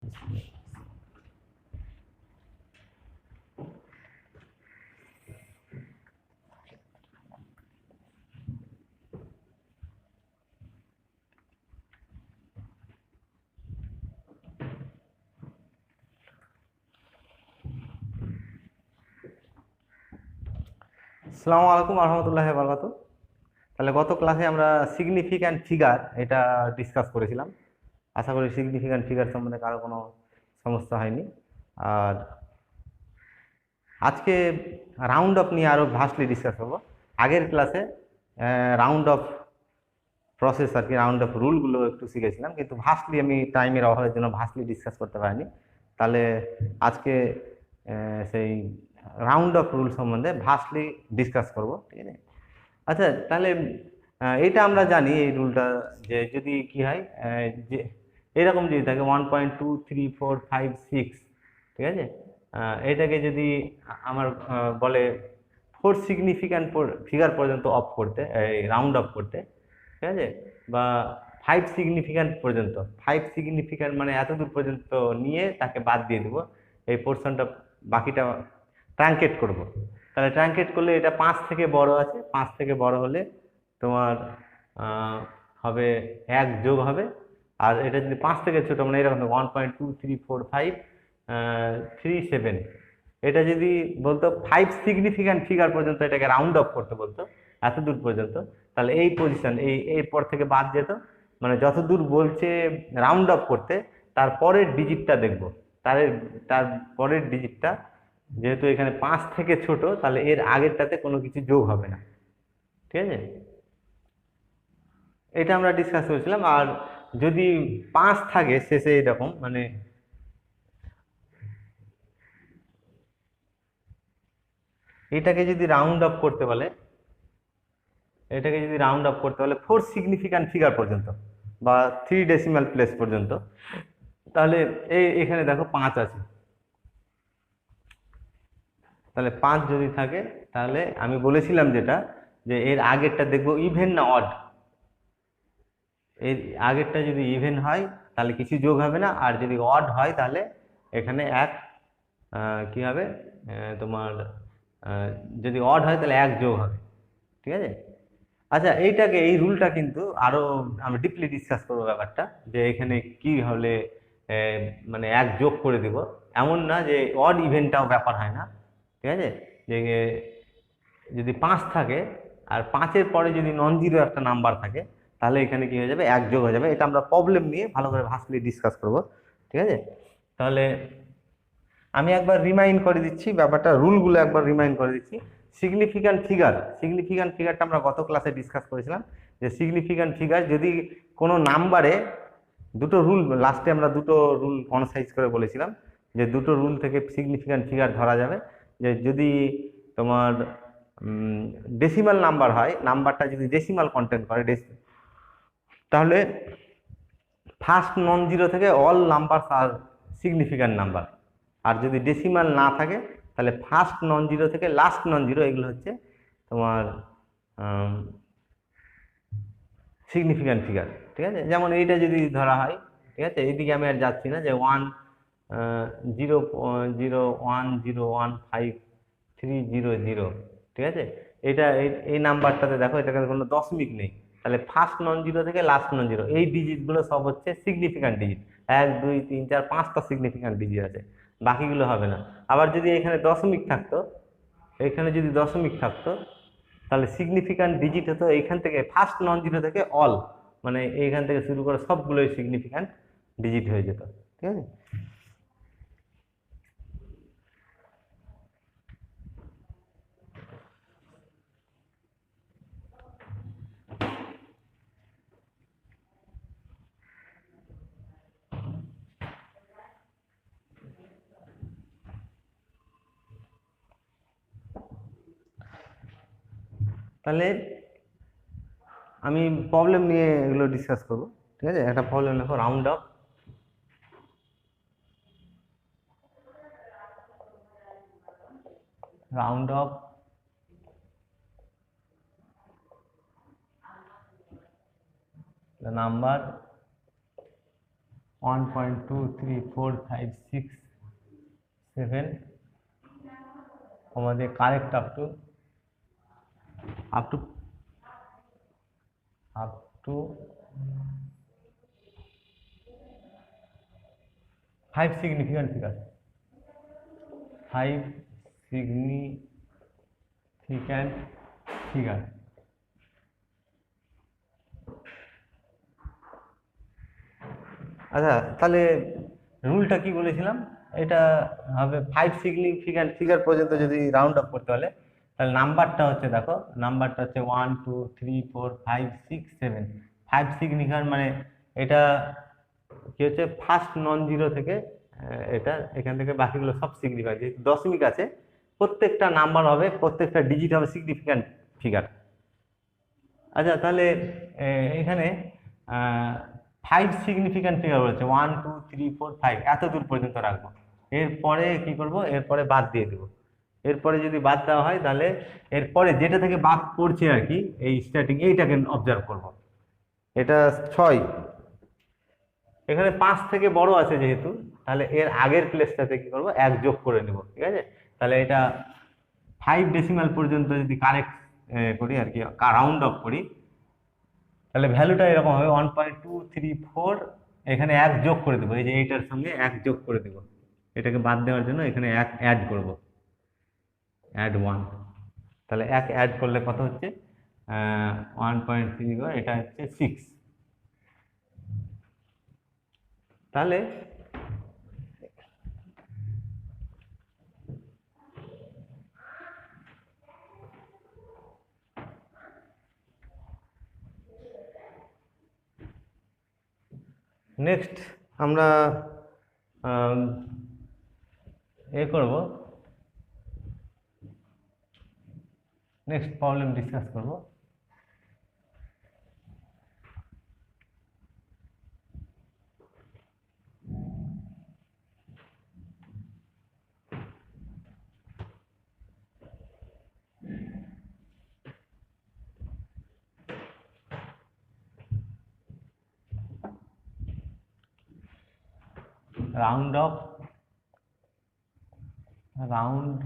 আসসালামু আলাইকুম রহমতুল্লাহি ওয়া বারাকাতুহু। তাহলে গত ক্লাসে আমরা সিগনিফিক্যান্ট ফিগার এটা ডিসকাস করেছিলাম। আশা করি সিগনিফিক্যান্ট ফিগার সম্বন্ধে কারো কোনো সমস্যা হয়নি। আর আজকে রাউন্ড অফ নিয়ে আরো ভাস্টলি ডিসকাস করবো। আগের ক্লাসে রাউন্ড অফ প্রসেস আর কি রাউন্ড অফ রুলগুলো একটু শিখেছিলাম, কিন্তু ভাস্টলি আমি টাইমের অভাবের জন্য ভাস্টলি ডিসকাস করতে পারিনি। তাহলে আজকে সেই রাউন্ড অফ রুল সম্বন্ধে ভাস্টলি ডিসকাস করব, ঠিক আছে? আচ্ছা, তাহলে এটা আমরা জানি এই রুলটা, যে যদি কি হয়, যে এরকম যদি থাকে 1.2 3 4 5 6, ঠিক আছে, এটাকে যদি আমার বলে 4 সিগনিফিক্যান্ট ফিগার পর্যন্ত অফ করতে, এই রাউন্ড অফ করতে, ঠিক আছে, বা 5 সিগনিফিক্যান্ট পর্যন্ত, 5 সিগনিফিক্যান্ট মানে এত দূর পর্যন্ত নিয়ে তাকে বাদ দিয়ে দেবো, এই পোর্শনটা বাকিটা ট্রাঙ্কেট করব। তাহলে ট্রাঙ্কেট করলে এটা 5 থেকে বড় আছে, 5 থেকে বড় হলে তোমার হবে 1 যোগ হবে। আর এটা যদি 5 থেকে ছোট, মানে এরকম 1.2 3 4 5 3 7, এটা যদি বলতো 5 সিগনিফিক্যান্ট ফিগার পর্যন্ত এটাকে রাউন্ড অফ করতে বলতো, এত দূর পর্যন্ত, তাহলে এই পজিশন এরপর থেকে বাদ যেত, মানে যত দূর বলছে রাউন্ড অফ করতে তার পরের ডিজিটটা দেখবো। তার তার পরের ডিজিটটা যেহেতু এখানে 5 থেকে ছোট, তাহলে এর আগেরটাতে কোনো কিছু যোগ হবে না, ঠিক আছে? এটা আমরা ডিসকাস করেছিলাম। আর যদি 5 থাকে শেষে, এরকম মানে এটাকে যদি রাউন্ড অফ করতে বলে, এটাকে যদি রাউন্ড অফ করতে বলে 4 সিগনিফিক্যান্ট ফিগার পর্যন্ত বা 3 ডেসিমাল প্লেস পর্যন্ত, তাহলে এখানে দেখো 5 আছে। তাহলে 5 যদি থাকে, তাহলে আমি বলেছিলাম যেটা, যে এর আগেরটা দেখবো ইভেন না অড। এর আগেরটা যদি ইভেন হয় তাহলে কিছু যোগ হবে না, আর যদি অড হয় তাহলে এখানে এক কি হবে, তোমার যদি অড হয় তাহলে 1 যোগ হবে, ঠিক আছে? আচ্ছা, এই রুলটা কিন্তু আরো আমরা ডিপলি ডিসকাস করবো ব্যাপারটা, যে এখানে কি হলে মানে 1 যোগ করে দিব। এমন না যে অড ইভেনটাও ব্যাপার হয় না, ঠিক আছে? যে যদি 5 থাকে আর 5-এর পরে যদি নন জিরো একটা নাম্বার থাকে, তাহলে এখানে কি হয়ে যাবে, 1 যোগ হয়ে যাবে। এটা আমরা প্রবলেম নিয়ে ভালো করে ভার্সলি ডিসকাস করব, ঠিক আছে? তাহলে আমি একবার রিমাইন্ড করে দিচ্ছি ব্যাপারটা, রুলগুলো একবার রিমাইন্ড করে দিচ্ছি। সিগনিফিক্যান্ট ফিগারটা আমরা গত ক্লাসে ডিসকাস করেছিলাম, যে সিগনিফিক্যান্ট ফিগার যদি কোনো নাম্বারে, দুটো রুল লাস্টে আমরা দুটো রুল কনসাইজ করে বলেছিলাম, যে দুটো রুল থেকে সিগনিফিক্যান্ট ফিগার ধরা যাবে। যে যদি তোমার ডেসিমাল নাম্বার হয়, নাম্বারটা যদি ডেসিমাল কন্টেন্ট করে, তাহলে ফার্স্ট নন জিরো থেকে অল নাম্বার আর সিগনিফিক্যান্ট নাম্বার। আর যদি ডেসিমাল না থাকে, তাহলে ফার্স্ট নন জিরো থেকে লাস্ট নন জিরো, এগুলো হচ্ছে তোমার সিগনিফিক্যান্ট ফিগার, ঠিক আছে? যেমন এইটা যদি ধরা হয়, ঠিক আছে, এইদিকে আমি আর যাচ্ছি না, যে 1 0 0 1 0 1 5 3 0 0, ঠিক আছে? এটা এই নাম্বারটাতে দেখো, এটাকে কোনো দশমিক নেই, তাহলে ফার্স্ট নন জিরো থেকে লাস্ট নন জিরো এই ডিজিটগুলো সব হচ্ছে সিগনিফিক্যান্ট ডিজিট। 1 2 3 4 5টা সিগনিফিক্যান্ট ডিজিট আছে, বাকিগুলো হবে না। আবার যদি এখানে দশমিক থাকতো, এখানে যদি দশমিক থাকতো, তাহলে সিগনিফিক্যান্ট ডিজিট হতো এইখান থেকে ফার্স্ট নন জিরো থেকে অল, মানে এইখান থেকে শুরু করে সবগুলোই সিগনিফিক্যান্ট ডিজিট হয়ে যেত, ঠিক আছে? তাহলে আমি প্রবলেম নিয়ে এগুলো ডিসকাস করবো, ঠিক আছে? একটা প্রবলেম লেখো, রাউন্ড অফ the number 1.23456 আমাদের correct up to up to 5 significant figure, 5 significant figure। আচ্ছা, তাহলে রুলটা কি বলেছিলাম? এটা হবে 5 সিগনিফিক্যান্ট ফিগার পর্যন্ত যদি রাউন্ড অফ করতে হলে, তাহলে নাম্বারটা হচ্ছে, দেখো নাম্বারটা হচ্ছে 1 2 3 4 5 6 7। 5 সিগনিফিক্যান্ট মানে এটা কি হচ্ছে, ফার্স্ট নন জিরো থেকে এটা এখান থেকে বাকিগুলো সব সিগনিফিক্যান্ট। যেহেতু দশমিক আছে, প্রত্যেকটা নাম্বার হবে, প্রত্যেকটা ডিজিট হবে সিগনিফিক্যান্ট ফিগার। আচ্ছা, তাহলে এখানে 5 সিগনিফিক্যান্ট ফিগার বলেছে, 1 2 3 4 5, এত দূর পর্যন্ত রাখবো। এরপরে কি করব, এরপরে বাদ দিয়ে দেবো। এরপরে যদি বাদ দেওয়া হয়, তাহলে এরপরে যেটা থেকে বাদ পড়ছে আর কি, এই স্টার্টিং এইটাকে অবজার্ভ করব। এটা 6, এখানে 5 থেকে বড় আছে যেহেতু, তাহলে এর আগের প্লেসটাতে কি করব, 1 যোগ করে নেব। ঠিক আছে, তাহলে এটা 5 ডেসিমাল পর্যন্ত যদি কারেক্ট করি আর কি, রাউন্ড অফ করি, তাহলে ভ্যালুটা এরকম হবে 1.234। এখানে 1 যোগ করে দেবো, এই যে এইটার সঙ্গে 1 যোগ করে দেবো। এটাকে বাদ দেওয়ার জন্য এখানে 1 অ্যাড করব, অ্যাড 1। তাহলে 1 অ্যাড করলে কত হচ্ছে, 1.3, এটা হচ্ছে 6। তাহলে নেক্সট আমরা করব, নেক্সট প্রবলেম ডিসকাস করব। round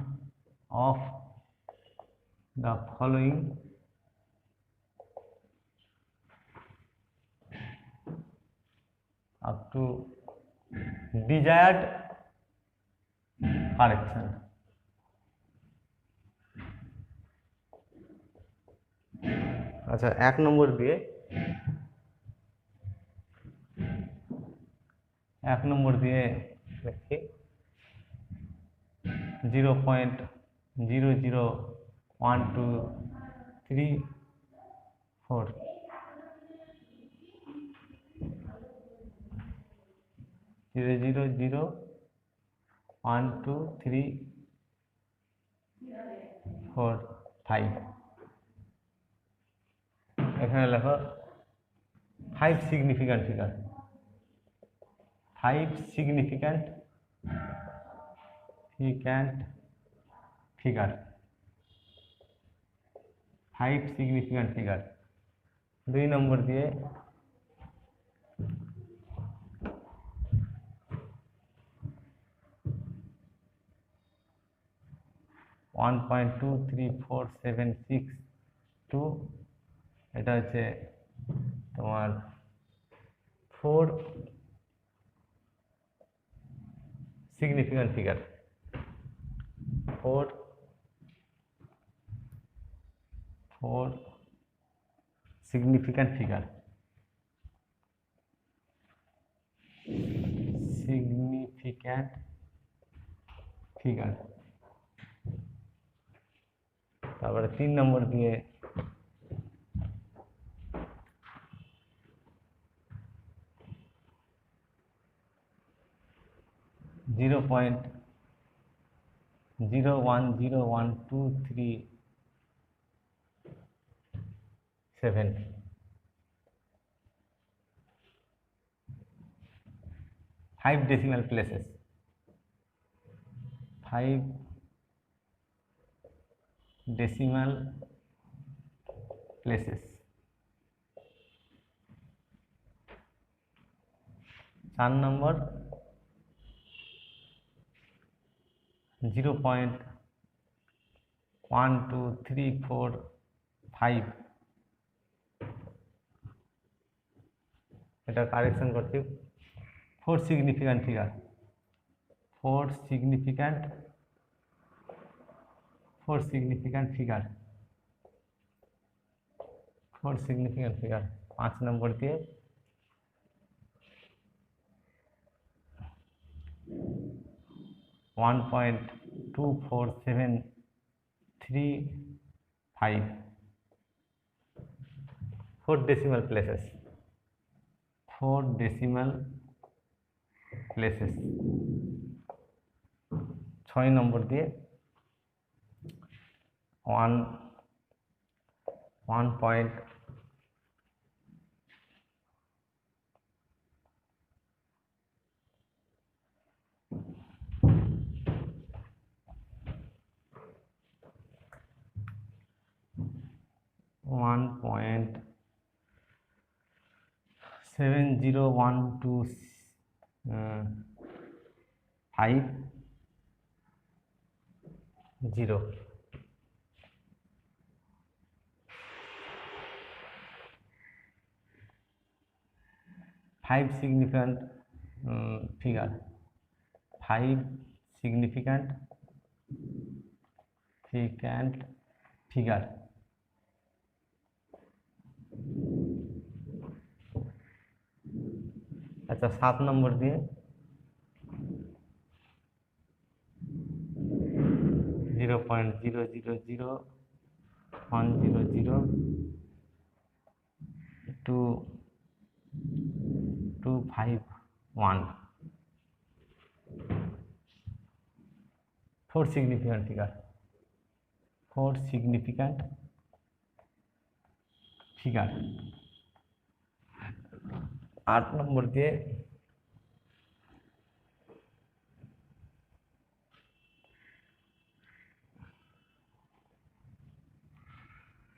of the following up to desired correction। আচ্ছা, 1 নম্বর দিয়ে দেখি 0.001234, 0.001234 এখানে লেখো 5 significant figure, 5 significant figure, 5 significant figure. 2 নম্বর দিয়ে 1.23476 এটা হচ্ছে তোমার 4 সিগনিফিক্যান্ট ফিগার, 4 সিগনিফিক্যান্ট ফিগার, তারপরে 3 নম্বর দিয়ে 0.010123 5 decimal places, 5 decimal places। 4 নম্বর 0.1234 এটা কারেকশন করছি। Four significant figure, four significant figure 5 নম্বর দিয়ে 1.24735 4 decimal places, 4 decimal places 6 নম্বর দিয়ে 1 1.70125 5 significant figure, 5 significant figure আচ্ছা 7 নম্বর দিয়ে 0.0010251 4 significant figure, 4 significant figure 8 নম্বর দিয়ে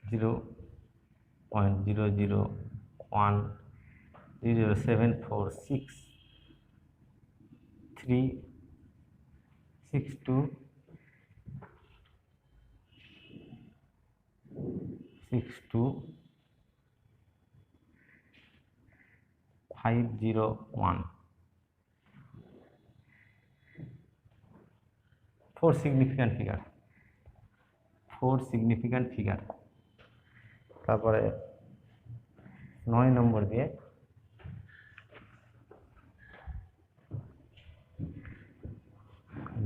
0.001 4 significant figure, 4 significant figure তারপরে 9 নম্বর দিয়ে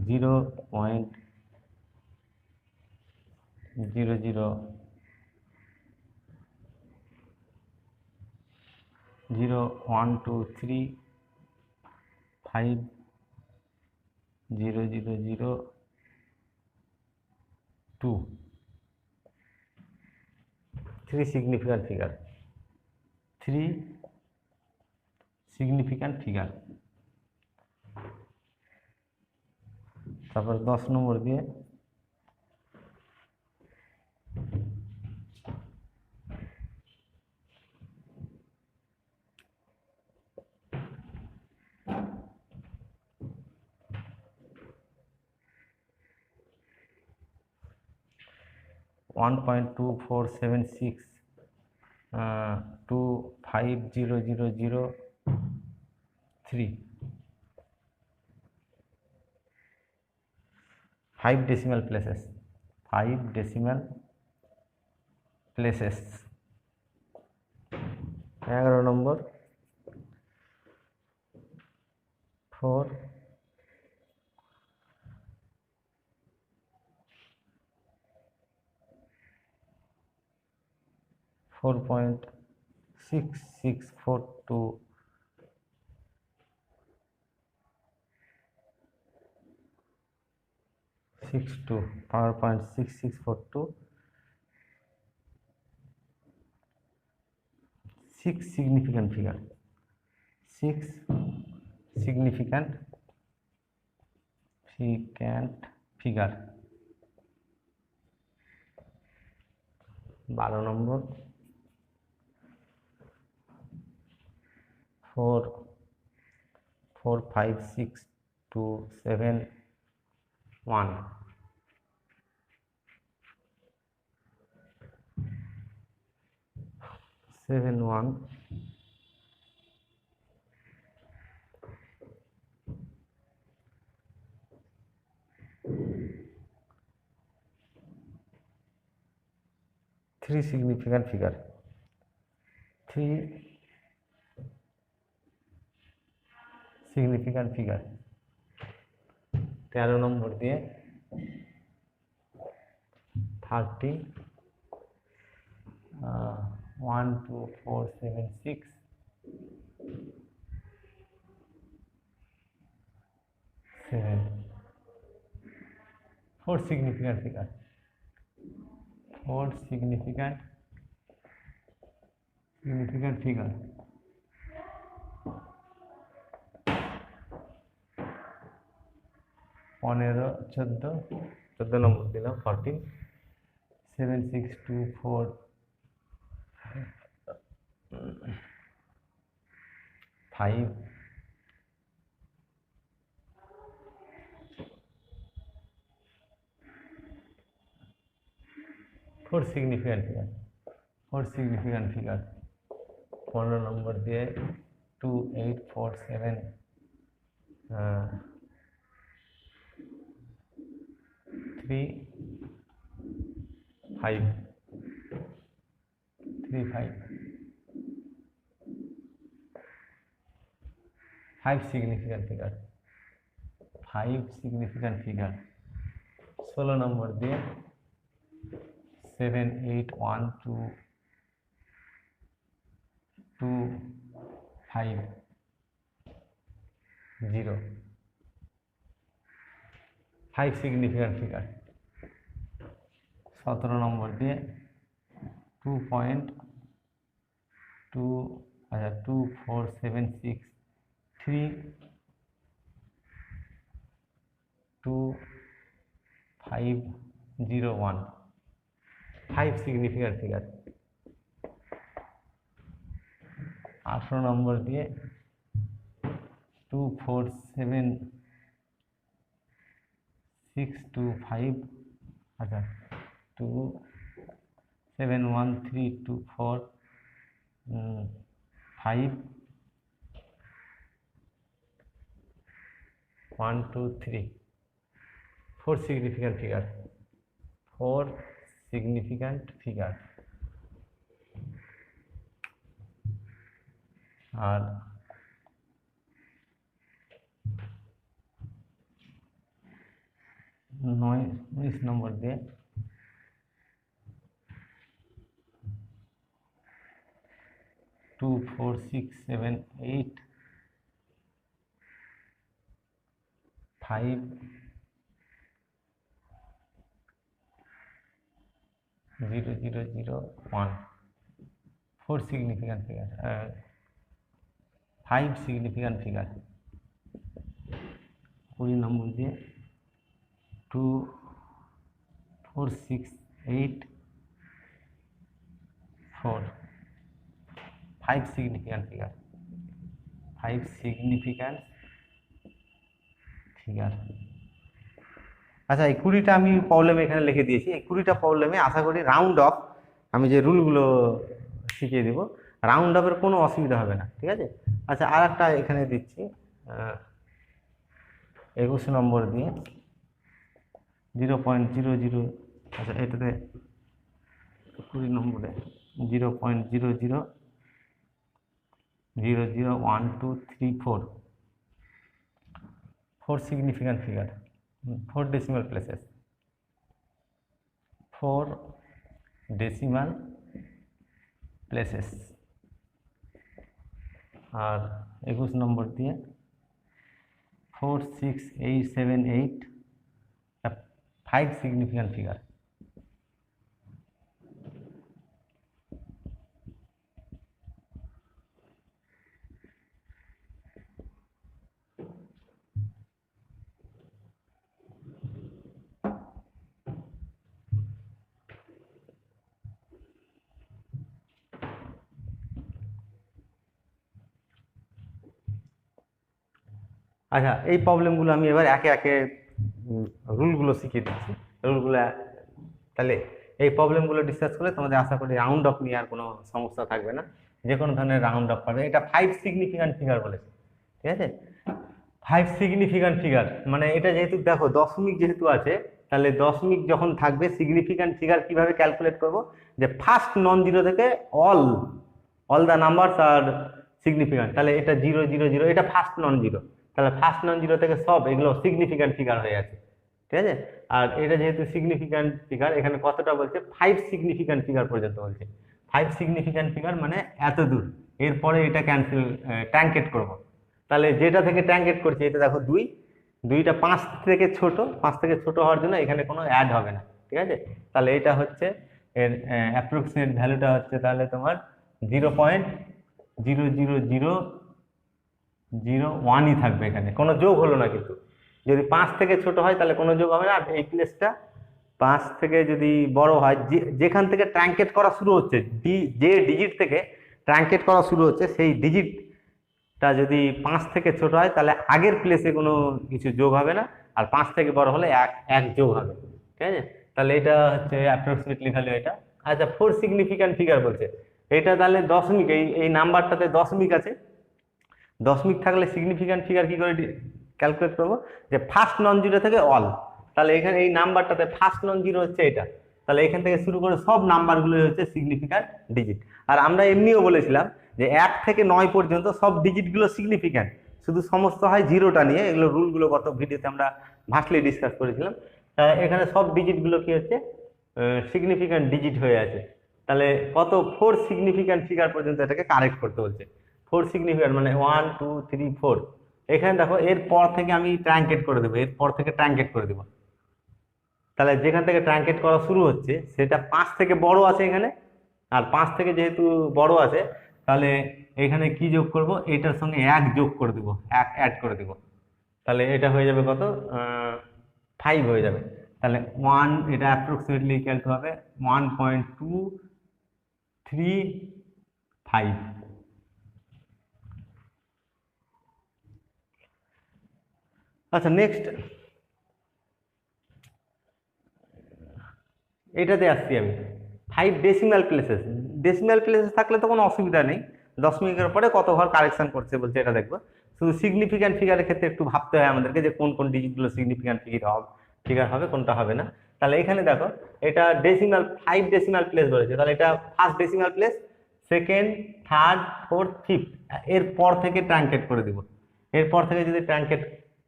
0.00123500002 3 significant figure, 3 significant figure তারপর 10 নম্বর দিয়ে 1.2476 2500003 5 decimal places, 5 decimal places 11 নম্বর 4 4.6642 62 power point 6642 6 significant figure, 6 significant figure 12 নম্বর 4 4 5 6 2 7 1 7 1 3 significant figure 3 significant figure 13 নম্বর দিয়ে 30 1 2 4 7 6 7 4 significant figure 4 significant figure 15 14 নম্বর দিলাম 14 7 6 2 4 5 4 significant figure 15 নম্বর দিয়ে 2 8 4 7 3 5 3 5 5 significant figure 16 নম্বর দিয়ে 7 8 1 2 2 5 0 5 significant figure 17 নম্বর দিয়ে 2.2 2 4 7 6 3 2 5 0 1 5 significant figure 18 নম্বর দিয়ে 2 4 7 6 2 5 2 7 1 3 2 4 5 1 2 3 4 significant figure 4 significant figure আর 19 নম্বর দিয়ে 2 4 6 7 8 5 0 0 0 1 4 significant figure 5 significant figure 20 নম্বর দিয়ে 2 4 6 8 4 5 significant figure 5 significant figure আচ্ছা এই 20টা আমি প্রবলেম এখানে লিখে দিয়েছি এই 20টা প্রবলেমে আশা করি রাউন্ড অফ আমি যে রুলগুলো শিখিয়ে দেব রাউন্ড অফের কোনো অসুবিধা হবে না ঠিক আছে আচ্ছা আর একটা এখানে দিচ্ছি 21 নম্বর দিয়ে 0.00 আচ্ছা এটাতে 20 নম্বরে 0.00 0 0 1 2 3 4 4 significant figure 4 decimal places 4 decimal places আর 21 নম্বর দিয়ে 4 6 8 7 8 5 significant figure আচ্ছা, এই প্রবলেমগুলো আমি এবার একে একে রুলগুলো শিখিয়ে দিচ্ছি। রুলগুলো তাহলে এই প্রবলেমগুলো ডিসকাস করে তোমাদের আশা করি রাউন্ড অফ নিয়ে আর কোনো সমস্যা থাকবে না, যে কোনো ধরনের রাউন্ড অফ পাবে। এটা 5 সিগনিফিক্যান্ট ফিগার বলেছে, ঠিক আছে? 5 সিগনিফিক্যান্ট ফিগার মানে এটা যেহেতু দেখো দশমিক যেহেতু আছে, তাহলে দশমিক যখন থাকবে সিগনিফিক্যান্ট ফিগার কিভাবে ক্যালকুলেট করব, যে ফার্স্ট নন জিরো থেকে all all the numbers are significant. তাহলে এটা 0 0 0, এটা ফার্স্ট নন জিরো, তাহলে ফার্স্ট নন জিরো থেকে সব এগুলো সিগনিফিক্যান্ট ফিগার হয়ে আছে, ঠিক আছে? আর এটা যেহেতু সিগনিফিক্যান্ট ফিগার, এখানে কতটা বলছে 5 সিগনিফিক্যান্ট ফিগার পর্যন্ত বলছে। 5 সিগনিফিক্যান্ট ফিগার মানে এত দূর, এরপরে এটা ক্যান্সেল ট্যাঙ্কেট করব। তাহলে যেটা থেকে ট্যাঙ্কেট করছি এটা দেখো 2, 2টা 5 থেকে ছোট, 5 থেকে ছোট হওয়ার জন্য এখানে কোনো অ্যাড হবে না, ঠিক আছে? তাহলে এটা হচ্ছে এর অ্যাপ্রক্সিমেট ভ্যালুটা হচ্ছে তাহলে তোমার 0.00001ই থাকবে, এখানে কোনো যোগ হলো না। কিন্তু যদি 5 থেকে ছোট হয় তাহলে কোনো যোগ হবে না। আর এই প্লেসটা 5 থেকে যদি বড় হয়, যেখান থেকে ট্রাঙ্কেট করা শুরু হচ্ছে, যে ডিজিট থেকে ট্রাঙ্কেট করা শুরু হচ্ছে সেই ডিজিটটা যদি 5 থেকে ছোট হয় তাহলে আগের প্লেসে কোনো কিছু যোগ হবে না, আর 5 থেকে বড় হলে এক যোগ হবে, ঠিক আছে? তাহলে এটা হচ্ছে অ্যাপ্রক্সিমেটলি ভ্যালু এটা। আচ্ছা, 4 সিগনিফিক্যান্ট ফিগার বলছে, এটা তাহলে দশমিক, এই নাম্বারটাতে দশমিক আছে, দশমিক থাকলে সিগনিফিক্যান্ট ফিগার কি করে ক্যালকুলেট করবো, যে ফার্স্ট নন জিরো থেকে অল। তাহলে এখানে এই নাম্বারটাতে ফার্স্ট নন জিরো হচ্ছে এটা, তাহলে এখান থেকে শুরু করে সব নাম্বারগুলো হচ্ছে সিগনিফিক্যান্ট ডিজিট। আর আমরা এমনিও বলেছিলাম যে 1 থেকে 9 পর্যন্ত সব ডিজিটগুলো সিগনিফিক্যান্ট, শুধু সমস্ত হয় জিরোটা নিয়ে। এগুলো রুলগুলো গত ভিডিওতে আমরা ভার্সলি ডিসকাস করেছিলাম। এখানে সব ডিজিটগুলো কি হচ্ছে সিগনিফিক্যান্ট ডিজিট হয়ে আছে। তাহলে কত 4 সিগনিফিক্যান্ট ফিগার পর্যন্ত এটাকে কারেক্ট করতে বলছে। 4 সিগনিফিক্যান্ট মানে 1 2 3 4। এখানে দেখো এরপর থেকে আমি ট্রাঙ্কেট করে দেবো, এরপর থেকে ট্রাঙ্কেট করে দেবো। তাহলে যেখান থেকে ট্রাঙ্কেট করা শুরু হচ্ছে সেটা 5 থেকে বড় আছে এখানে, আর 5 থেকে যেহেতু বড় আছে তাহলে এখানে কি যোগ করব, এটার সঙ্গে 1 যোগ করে দেবো, 1 অ্যাড করে দেবো। তাহলে এটা হয়ে যাবে কত, 5 হয়ে যাবে। তাহলে 1, এটা অ্যাপ্রক্সিমেটলি ইকুয়াল টু হবে 1.235। আচ্ছা, নেক্সট এটাতে আসছি আমি। 5 ডেসিমাল প্লেসেস, ডেসিমাল প্লেসেস থাকলে তো কোনো অসুবিধা নেই, দশমিকের পরে কত ঘর কারেকশন করছে বলছে এটা দেখবো। শুধু সিগনিফিক্যান্ট ফিগারের ক্ষেত্রে একটু ভাবতে হয় আমাদেরকে যে কোন কোন ডিজিটগুলো সিগনিফিক্যান্ট ফিগার হবে, কোনটা হবে না। তাহলে এখানে দেখো এটা ডেসিমাল 5 ডেসিমাল প্লেস বলেছে, তাহলে এটা first decimal place, second, third, fourth, fifth, এরপর থেকে ট্রাঙ্কেট করে দিব। এরপর থেকে যদি ট্রাঙ্কেট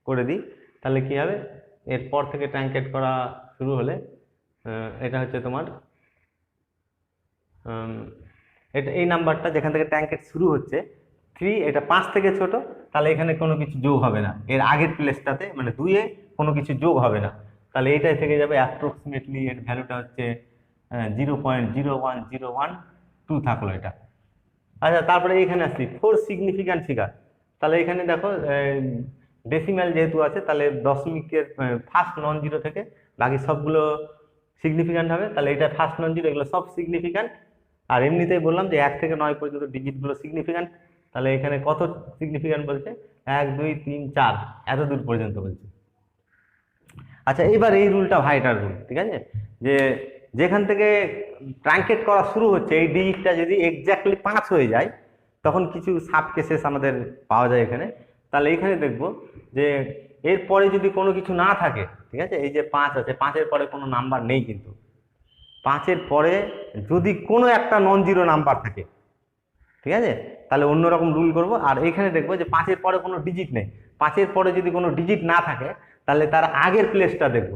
করে দিই তাহলে কি হবে, এরপর থেকে ট্রাঙ্কেট করা শুরু হলে এটা হচ্ছে তোমার এটা এই নাম্বারটা যেখান থেকে ট্যাঙ্কেট শুরু হচ্ছে 3, এটা 5 থেকে ছোট, তাহলে এখানে কোনো কিছু যোগ হবে না। এর আগের প্লেসটাতে মানে 2-এ কোনো কিছু যোগ হবে না, তাহলে এইটাই থেকে যাবে অ্যাপ্রক্সিমেটলি এর ভ্যালুটা হচ্ছে 0.01012 থাকলো এটা। আচ্ছা, তারপরে এখানে আসছি 4 সিগনিফিক্যান্ট ফিগার। তাহলে এখানে দেখো ডেসিমাল যেহেতু আছে তাহলে দশমিকের ফার্স্ট নন জিরো থেকে বাকি সবগুলো সিগনিফিক্যান্ট হবে, তাহলে এটা ফার্স্ট নন জিরো, এগুলো সব সিগনিফিক্যান্ট। আর এমনিতেই বললাম যে 1 থেকে 9 পর্যন্ত ডিজিটগুলো সিগনিফিক্যান্ট। তাহলে এখানে কত সিগনিফিক্যান্ট বলছে, 1 2 3 4 এত দূর পর্যন্ত বলছে। আচ্ছা, এবার এই রুলটা ভাইটার রুল, ঠিক আছে? যে যেখান থেকে ট্রাঙ্কেট করা শুরু হচ্ছে এই ডিজিটটা যদি এক্স্যাক্টলি 5 হয়ে যায় তখন কিছু সাব কেসেস আমাদের পাওয়া যায় এখানে। তাহলে এখানে দেখব যে এরপরে যদি কোনো কিছু না থাকে, ঠিক আছে, এই যে 5 আছে, 5-এর পরে কোনো নাম্বার নেই, কিন্তু 5-এর পরে যদি কোনো একটা নন জিরো নাম্বার থাকে, ঠিক আছে, তাহলে অন্যরকম রুল করব। আর এখানে দেখবো যে 5-এর পরে কোনো ডিজিট নেই, 5-এর পরে যদি কোনো ডিজিট না থাকে তাহলে তার আগের প্লেসটা দেখব।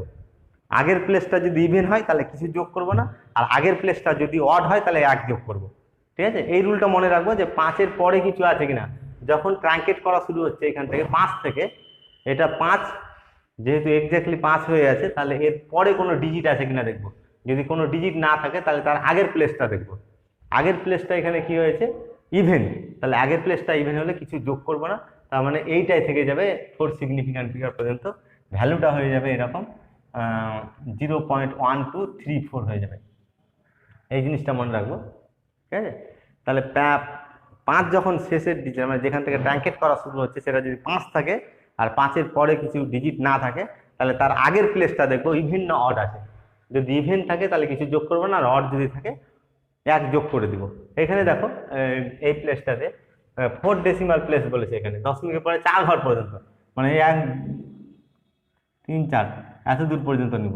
আগের প্লেসটা যদি ইভেন হয় তাহলে কিছু যোগ করব না, আর আগের প্লেসটা যদি অড হয় তাহলে 1 যোগ করব, ঠিক আছে? এই রুলটা মনে রাখবো যে 5-এর পরে কিছু আছে কিনা। যখন ট্রাঙ্কেট করা শুরু হচ্ছে এখান থেকে 5 থেকে, এটা 5 যেহেতু এক্স্যাক্টলি 5 হয়ে আছে তাহলে এর পরে কোনো ডিজিট আছে কিনা দেখব। যদি কোনো ডিজিট না থাকে তাহলে তার আগের প্লেসটা দেখব। আগের প্লেসটা এখানে কি হয়েছে, ইভেন, তাহলে আগের প্লেসটা ইভেন হলে কিছু যোগ করব না। তার মানে এইটাই থেকে যাবে 4 সিগনিফিক্যান্ট ফিগার পর্যন্ত, ভ্যালুটা হয়ে যাবে এরকম 0.1234 হয়ে যাবে। এই জিনিসটা মনে রাখবো, ঠিক আছে? তাহলে 5 যখন শেষের ডিজিট মানে যেখান থেকে ট্রাঙ্কেট করা শুরু হচ্ছে সেটা যদি 5 থাকে আর 5-এর পরে কিছু ডিজিট না থাকে তাহলে তার আগের প্লেসটা দেখবো ইভেন না অড আছে। যদি ইভেন থাকে তাহলে কিছু যোগ করবো না, আর অড যদি থাকে 1 যোগ করে দিব। এখানে দেখো এই প্লেসটাতে 4 ডেসিমাল প্লেস বলেছে, এখানে দশমিকের পরে 4 ঘর পর্যন্ত, মানে 1 3 4 এত দূর পর্যন্ত নিব।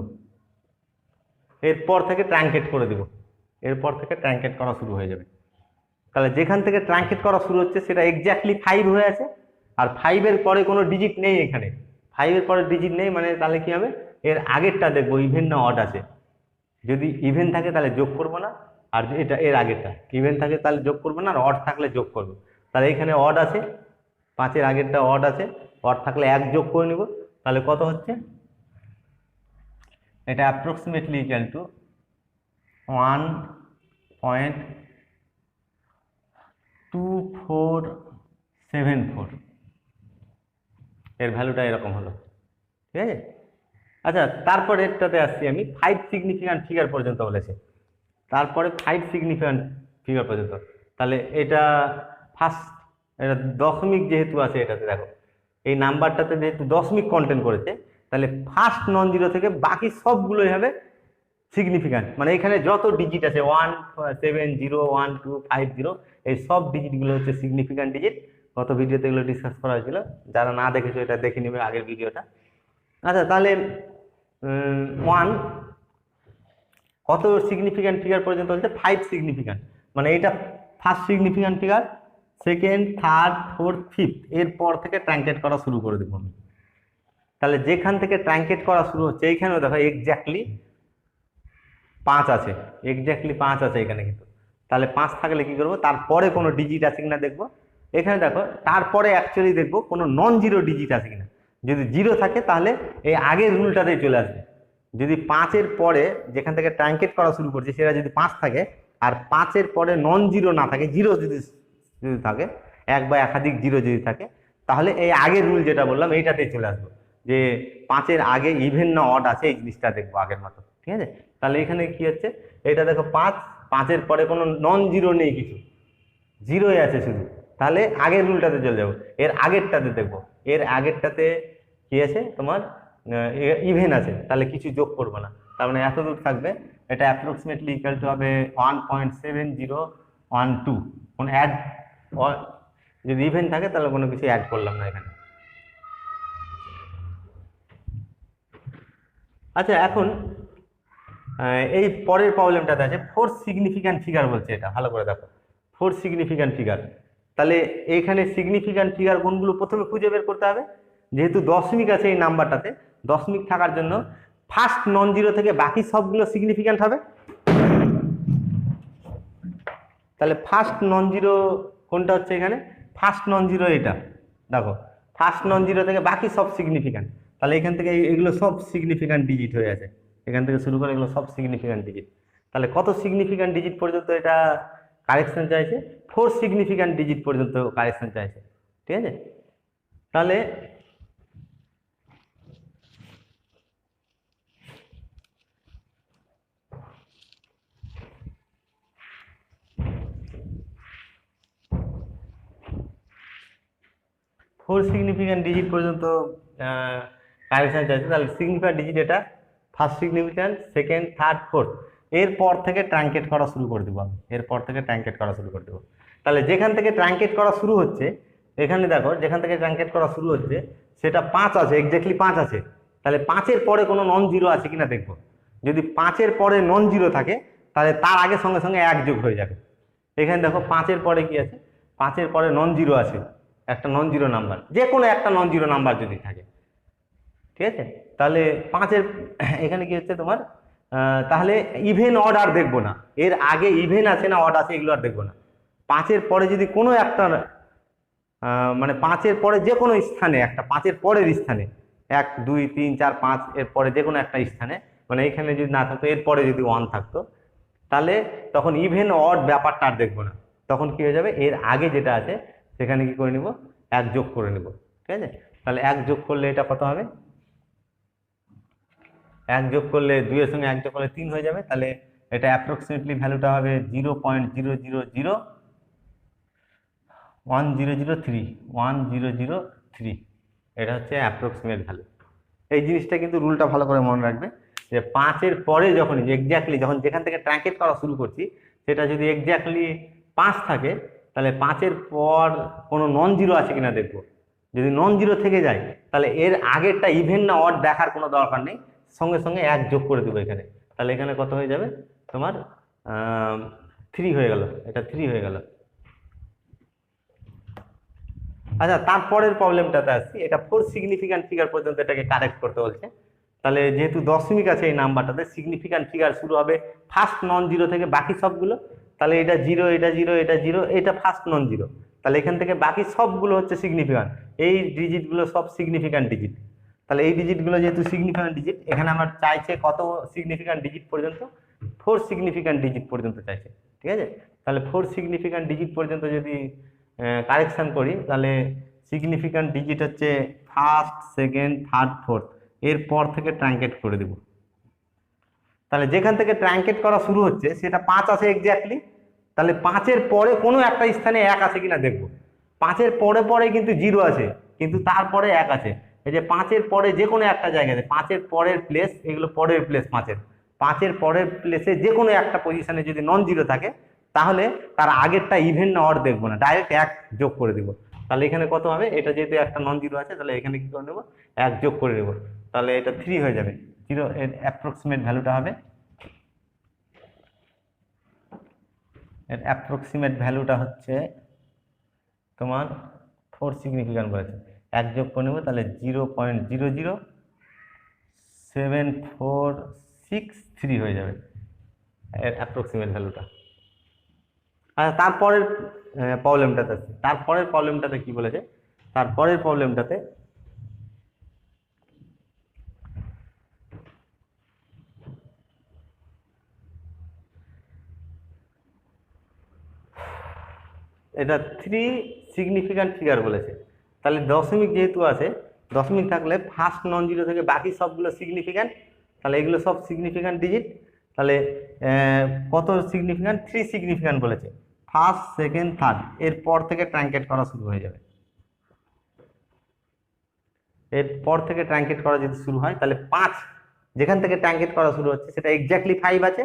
এরপর থেকে ট্রাঙ্কেট করে দিব, এরপর থেকে ট্রাঙ্কেট করা শুরু হয়ে যাবে। তাহলে যেখান থেকে ট্রাঙ্কেট করা শুরু হচ্ছে সেটা এক্স্যাক্টলি 5 হয়ে আছে, আর 5-এর পরে কোনো ডিজিট নেই এখানে, 5-এর পরে ডিজিট নেই, মানে তাহলে কি হবে, এর আগেরটা দেখবো ইভেন না অড আছে। যদি ইভেন থাকে তাহলে যোগ করব না, আর এটা এর আগেরটা ইভেন থাকে তাহলে যোগ করবো না, আর অড থাকলে যোগ করবো। তাহলে এখানে অড আছে, 5-এর আগেরটা অড আছে, অড থাকলে 1 যোগ করে নিব। তাহলে কত হচ্ছে, এটা অ্যাপ্রক্সিমেটলি ইকুয়াল টু 1.2474, এর ভ্যালুটা এরকম হলো, ঠিক আছে। আচ্ছা, তারপরে এটাতে আসছি আমি, 5 সিগনিফিক্যান্ট ফিগার পর্যন্ত বলেছে, তারপরে 5 সিগনিফিক্যান্ট ফিগার পর্যন্ত। তাহলে এটা ফার্স্ট, এটা দশমিক যেহেতু আছে, এটাতে দেখো এই নাম্বারটাতে যেহেতু দশমিক কন্টেন্ট করেছে, তাহলে ফার্স্ট নন জিরো থেকে বাকি সবগুলোই হবে সিগনিফিক্যান্ট। মানে এখানে যত ডিজিট আছে 1 7 0 1 2 5 0, এই সব ডিজিটগুলো হচ্ছে সিগনিফিক্যান্ট ডিজিট। গত ভিডিওতে এগুলো ডিসকাস করা হয়েছিল, যারা না দেখেছো এটা দেখে নেবে আগের ভিডিওটা। আচ্ছা, তাহলে 1 কত সিগনিফিক্যান্ট ফিগার পর্যন্ত হচ্ছে, 5 সিগনিফিক্যান্ট, মানে এটা first significant figure, second, third, fourth, fifth, এরপর থেকে ট্রাঙ্কেট করা শুরু করে দেবো আমি। তাহলে যেখান থেকে ট্রাঙ্কেট করা শুরু হচ্ছে এইখানেও দেখো এক্স্যাক্টলি 5 আছে, এক্স্যাক্টলি 5 আছে এখানে কিন্তু। তাহলে 5 থাকলে কি করবো, তারপরে কোনো ডিজিট আছে কিনা দেখবো। এখানে দেখো তারপরে অ্যাকচুয়ালি দেখবো কোনো নন জিরো ডিজিট আছে কিনা। যদি 0 থাকে তাহলে এই আগের রুলটাতেই চলে আসবে। যদি 5-এর পরে যেখান থেকে ট্রাঙ্কেট করা শুরু করছে সেটা যদি 5 থাকে, আর 5-এর পরে নন জিরো না থাকে, জিরো যদি যদি থাকে, 1 বা একাধিক জিরো যদি থাকে, তাহলে এই আগের রুল যেটা বললাম এইটাতেই চলে আসবো, যে 5-এর আগে ইভেন না অড আছে, এই জিনিসটা দেখবো আগের মতো, ঠিক আছে। তাহলে এখানে কি হচ্ছে, এটা দেখো 5-এর পরে কোনো নন জিরো নেই, কিছু জিরোই আছে শুধু, তাহলে আগের রুলটাতে চলে যাবো। এর আগেরটাতে দেখবো, এর আগেরটাতে কি আছে তোমার, ইভেন আছে, তাহলে কিছু যোগ করবো না, তার মানে এত দূর থাকবে। এটা অ্যাপ্রক্সিমেটলি ইকুয়াল টু হবে 1.7012, কোনো অ্যাড, যদি ইভেন থাকে তাহলে কোনো কিছু অ্যাড করলাম না এখানে। আচ্ছা, এখন এই পরের প্রবলেমটাতে আছে 4 সিগনিফিক্যান্ট ফিগার বলছে, এটা ভালো করে দেখো, 4 সিগনিফিক্যান্ট ফিগার। তাহলে এইখানে সিগনিফিক্যান্ট ফিগার কোনগুলো প্রথমে খুঁজে বের করতে হবে। যেহেতু দশমিক আছে এই নাম্বারটাতে, দশমিক থাকার জন্য ফার্স্ট নন জিরো থেকে বাকি সবগুলো সিগনিফিক্যান্ট হবে। তাহলে ফার্স্ট নন জিরো কোনটা হচ্ছে, এখানে ফার্স্ট নন জিরো এটা দেখো, ফার্স্ট নন জিরো থেকে বাকি সব সিগনিফিক্যান্ট। তাহলে এখান থেকে এগুলো সব সিগনিফিক্যান্ট ডিজিট হয়ে আছে, এখান থেকে শুরু করে এগুলো সব সিগনিফিক্যান্ট ডিজিট। তাহলে কত সিগনিফিক্যান্ট ডিজিট পর্যন্ত এটা কারেকশন চাইছে, 4 সিগনিফিক্যান্ট ডিজিট পর্যন্ত কারেকশন চাইছে, ঠিক আছে। তাহলে ফোর সিগনিফিক্যান্ট ডিজিট পর্যন্ত কারেকশন চাইছে। তাহলে সিগনিফিক্যান্ট ডিজিট এটা first significant, second, third, fourth, এরপর থেকে ট্রাঙ্কেট করা শুরু করে দেবো আমি, এরপর থেকে ট্রাঙ্কেট করা শুরু করে দেবো। তাহলে যেখান থেকে ট্রাঙ্কেট করা শুরু হচ্ছে, এখানে দেখো যেখান থেকে ট্রাঙ্কেট করা শুরু হচ্ছে সেটা 5 আছে, এক্স্যাক্টলি 5 আছে। তাহলে 5-এর পরে কোনো নন জিরো আছে কিনা দেখবো। যদি 5-এর পরে নন জিরো থাকে তাহলে তার আগে সঙ্গে সঙ্গে 1 যোগ হয়ে যাবে। এখানে দেখো 5-এর পরে কি আছে, 5-এর পরে নন জিরো আছে, একটা নন জিরো নাম্বার, যে কোনো একটা নন জিরো নাম্বার যদি থাকে, ঠিক আছে। তাহলে 5-এর এখানে কি হচ্ছে তোমার, তাহলে ইভেন অড আর দেখবো না, এর আগে ইভেন আছে না অড আছে এগুলো আর দেখবো না। 5-এর পরে যদি কোনো একটা মানে 5-এর পরে যে কোনো স্থানে একটা, 5-এর পরের স্থানে 1 2 3 4 5 এর পরে যে কোনো একটা স্থানে, মানে এখানে যদি না থাকতো, এর পরে যদি 1 থাকতো, তাহলে তখন ইভেন অড ব্যাপারটা আর দেখবো না। তখন কি হয়ে যাবে, এর আগে যেটা আছে সেখানে কি করে নিব, 1 যোগ করে নিব, ঠিক আছে। তাহলে 1 যোগ করলে এটা কত হবে, 1 যোগ করলে 2-এর সঙ্গে 1 যোগ করলে 3 হয়ে যাবে। তাহলে এটা অ্যাপ্রক্সিমেটলি ভ্যালুটা হবে 0.0001,003, এটা হচ্ছে অ্যাপ্রক্সিমেট ভ্যালু। এই জিনিসটা কিন্তু রুলটা ভালো করে মনে রাখবে যে 5-এর পরে যখন এক্স্যাক্টলি যখন যেখান থেকে ট্রাঙ্কেট করা শুরু করছি সেটা যদি এক্স্যাক্টলি 5 থাকে তাহলে 5-এর পর কোনো নন জিরো আছে কিনা দেখবো। যদি নন জিরো থেকে যায় তাহলে এর আগেরটা ইভেন না অড দেখার কোনো দরকার নেই, সঙ্গে সঙ্গে 1 যোগ করে দেবো এখানে। তাহলে এখানে কত হয়ে যাবে তোমার 3 হয়ে গেল, এটা 3 হয়ে গেল। আচ্ছা, তারপরের প্রবলেমটাতে আসছি, এটা 4 সিগনিফিক্যান্ট ফিগার পর্যন্ত এটাকে কারেক্ট করতে বলছে। তাহলে যেহেতু দশমিক আছে এই নাম্বারটাতে, সিগনিফিক্যান্ট ফিগার শুরু হবে ফার্স্ট নন জিরো থেকে বাকি সবগুলো। তাহলে এটা জিরো, এটা জিরো, এটা জিরো, এটা ফার্স্ট নন জিরো। তাহলে এখান থেকে বাকি সবগুলো হচ্ছে সিগনিফিক্যান্ট, এই ডিজিটগুলো সব সিগনিফিক্যান্ট ডিজিট। তাহলে এই ডিজিটগুলো যেহেতু সিগনিফিক্যান্ট ডিজিট, এখানে আমার চাইছে কত সিগনিফিক্যান্ট ডিজিট পর্যন্ত, 4 সিগনিফিক্যান্ট ডিজিট পর্যন্ত চাইছে। ঠিক আছে, তাহলে 4 সিগনিফিক্যান্ট ডিজিট পর্যন্ত যদি কারেকশন করি তাহলে সিগনিফিক্যান্ট ডিজিট হচ্ছে ফার্স্ট, সেকেন্ড, থার্ড, ফোর্থ, এরপর থেকে ট্রাঙ্কেট করে দেব। তাহলে যেখান থেকে ট্রাঙ্কেট করা শুরু হচ্ছে সেটা 5 আছে এক্স্যাক্টলি, তাহলে 5-এর পরে কোনো একটা স্থানে 1 আছে কিনা দেখবো। 5-এর পরে পরে কিন্তু 0 আছে, কিন্তু তারপরে 1 আছে। এই যে 5-এর পরে যে কোনো একটা জায়গাতে, 5-এর পরের প্লেস, এগুলো পরের প্লেস 5-এর পরের প্লেসে যে কোনো একটা পজিশনে যদি নন জিরো থাকে তাহলে তার আগেরটা ইভেন না অড দেখবো না, ডাইরেক্ট 1 যোগ করে দিব। তাহলে এখানে কত হবে, এটা যেহেতু একটা নন জিরো আছে তাহলে এখানে কি করে নেবো, 1 যোগ করে নেবো। তাহলে এটা 3 হয়ে যাবে। জিরো এর অ্যাপ্রক্সিমেট ভ্যালুটা হবে, এর অ্যাপ্রক্সিমেট ভ্যালুটা হচ্ছে তোমার 4 সিগনিফিক্যান্ট বলেছে, 1 যোগ করে নেবো, তাহলে 0.00746 হয়ে যাবে এর অ্যাপ্রক্সিমেট ভ্যালুটা। আচ্ছা, তারপরের প্রবলেমটাতে আছে, তারপরের প্রবলেমটাতে কি বলেছে, তারপরের প্রবলেমটাতে এটা 3 সিগনিফিক্যান্ট ফিগার বলেছে। তাহলে দশমিক যেহেতু আছে, দশমিক থাকলে ফার্স্ট নন জিরো থেকে বাকি সবগুলো সিগনিফিক্যান্ট, তাহলে এগুলো সব সিগনিফিক্যান্ট ডিজিট। তাহলে কত সিগনিফিক্যান্ট, 3 সিগনিফিক্যান্ট বলেছে, ফার্স্ট, সেকেন্ড, থার্ড, এরপর থেকে ট্রাঙ্কেট করা শুরু হয়ে যাবে। এরপর থেকে ট্রাঙ্কেট করা যদি শুরু হয় তাহলে 5 যেখান থেকে ট্রাঙ্কেট করা শুরু হচ্ছে সেটা এক্স্যাক্টলি 5 আছে,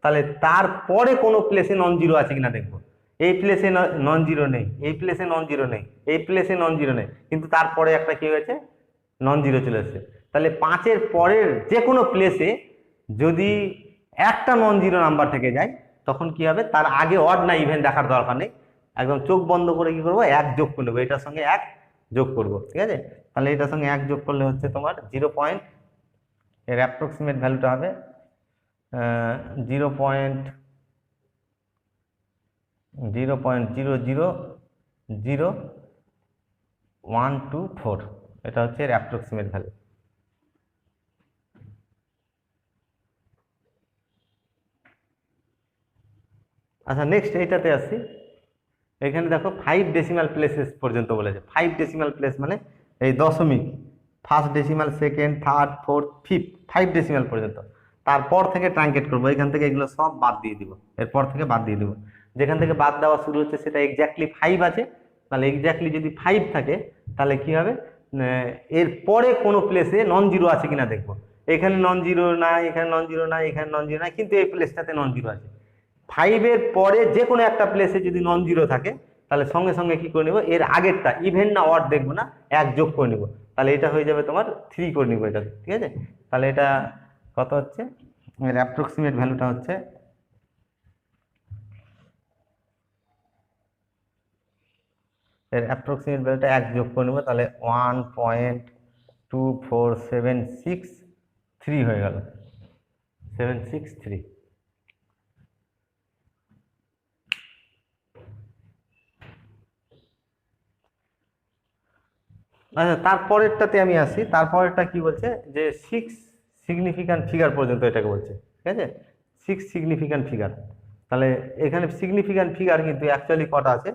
তাহলে তারপরে কোনো প্লেসে নন জিরো আছে কিনা দেখবো। এই প্লেসে নন জিরো নেই, এই প্লেসে নন জিরো নেই, এই প্লেসে নন জিরো নেই, কিন্তু তারপরে একটা কি হয়েছে, নন জিরো চলে এসেছে। তাহলে 5-এর পরের যে কোনো প্লেসে যদি একটা নন জিরো নাম্বার থেকে যায় তখন কি হবে, তার আগে অড না ইভেন দেখার দরকার নেই, একদম চোখ বন্ধ করে কি করবো, 1 যোগ করে নেবো, এটার সঙ্গে 1 যোগ করবো। ঠিক আছে, তাহলে এটার সঙ্গে 1 যোগ করলে হচ্ছে তোমার 0 পয়েন্ট, এর অ্যাপ্রক্সিমেট ভ্যালুটা হবে 0.0000124, এটা হচ্ছে এর অ্যাপ্রক্সিমেট ভ্যালু। আচ্ছা, নেক্সট এইটাতে আসছি। এখানে দেখো 5 ডেসিমাল প্লেসেস পর্যন্ত বলেছে। 5 ডেসিমাল প্লেস মানে এই দশমিক, first decimal, second, third, fourth, fifth, 5 decimal পর্যন্ত। তারপর থেকে ট্রাঙ্কেট করবো, এখান থেকে এগুলো সব বাদ দিয়ে দিব, এরপর থেকে বাদ দিয়ে দিব। যেখান থেকে বাদ দেওয়া শুরু হচ্ছে সেটা এক্স্যাক্টলি 5 আছে, তাহলে এক্স্যাক্টলি যদি 5 থাকে তাহলে কি হবে, এর পরে কোনো প্লেসে নন জিরো আছে কিনা দেখবো। এখানে নন জিরো নাই, এখানে নন জিরো নাই, এখানে নন জিরো নাই, কিন্তু এই প্লেসটাতে নন জিরো আছে। 5-এর পরে যে কোনো একটা প্লেসে যদি নন জিরো থাকে তাহলে সঙ্গে সঙ্গে কি করে নেবো, এর আগেরটা ইভেন না অড দেখবো না, 1 যোগ করে নেবো। তাহলে এটা হয়ে যাবে তোমার 3 করে নিবো এটা। ঠিক আছে, তাহলে এটা কত হচ্ছে, এর অ্যাপ্রক্সিমেট ভ্যালুটা হচ্ছে এর অ্যাপ্রক্সিমেট ভ্যালুটা 1 যোগ করে নেবো, তাহলে 1.24763 হয়ে গেল, 763। আচ্ছা, তারপরেরটাতে আমি আসি। তারপরেরটা কি বলছে যে 6 সিগনিফিক্যান্ট ফিগার পর্যন্ত এটাকে বলছে। ঠিক আছে, 6 সিগনিফিক্যান্ট ফিগার। তাহলে এখানে সিগনিফিক্যান্ট ফিগার কিন্তু অ্যাকচুয়ালি কটা আছে,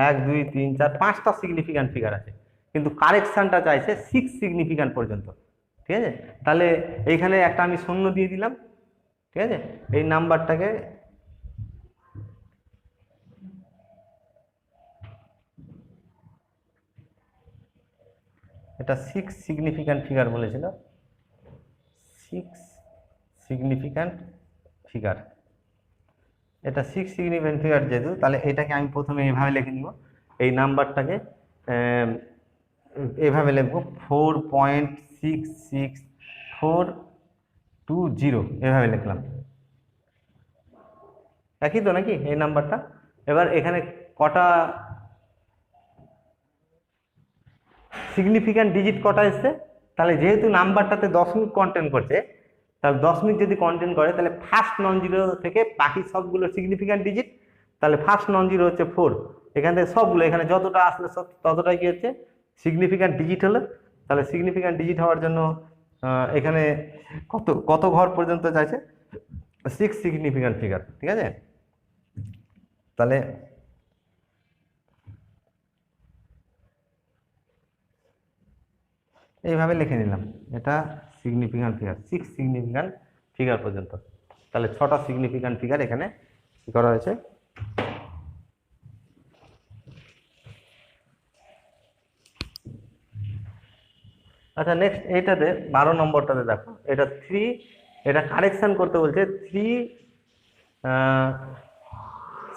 1 2 3 4 5টা সিগনিফিক্যান্ট ফিগার আছে, কিন্তু কারেকশনটা চাইছে 6 সিগনিফিক্যান্ট পর্যন্ত। ঠিক আছে, তাহলে এইখানে একটা আমি শূন্য দিয়ে দিলাম। ঠিক আছে, এই নাম্বারটাকে এটা 6 সিগনিফিক্যান্ট ফিগার বলেছিল, 6 সিগনিফিক্যান্ট ফিগার। এটা 6 সিগনিফিক্যান্ট ফিগার যেহেতু, তাহলে এটাকে আমি প্রথমে এইভাবে লিখে নিব, এই নাম্বারটাকে এইভাবে লিখবো 4.66420 এভাবে লিখলাম, একই তো নাকি এই নাম্বারটা। এবার এখানে কটা সিগনিফিক্যান্ট ডিজিট কটা এসছে, তাহলে যেহেতু নাম্বারটাতে দশমিক কন্টেন্ট করছে, তাহলে দশমিক যদি কন্টেন্ট করে তাহলে ফার্স্ট নন জিরো থেকে বাকি সবগুলো সিগনিফিক্যান্ট ডিজিট, তাহলে ফার্স্ট নন জিরো হচ্ছে 4, এখান থেকে সবগুলো এখানে যতটা আসলে ততটাই কি হচ্ছে সিগনিফিক্যান্ট ডিজিট হলো। তাহলে সিগনিফিক্যান্ট ডিজিট হওয়ার জন্য এখানে কত কত ঘর পর্যন্ত চাইছে, 6 সিগনিফিক্যান্ট ফিগার, ঠিক আছে। তাহলে এইভাবে লিখে নিলাম, এটা সিগনিফিক্যান্ট ফিগার 6 সিগনিফিক্যান্ট ফিগার পর্যন্ত। তাহলে 6টা সিগনিফিক্যান্ট ফিগার এখানে কি করা হয়েছে। আচ্ছা নেক্সট এইটাতে 12 নম্বরটাতে দেখো, এটা 3, এটা কারেকশন করতে বলছে 3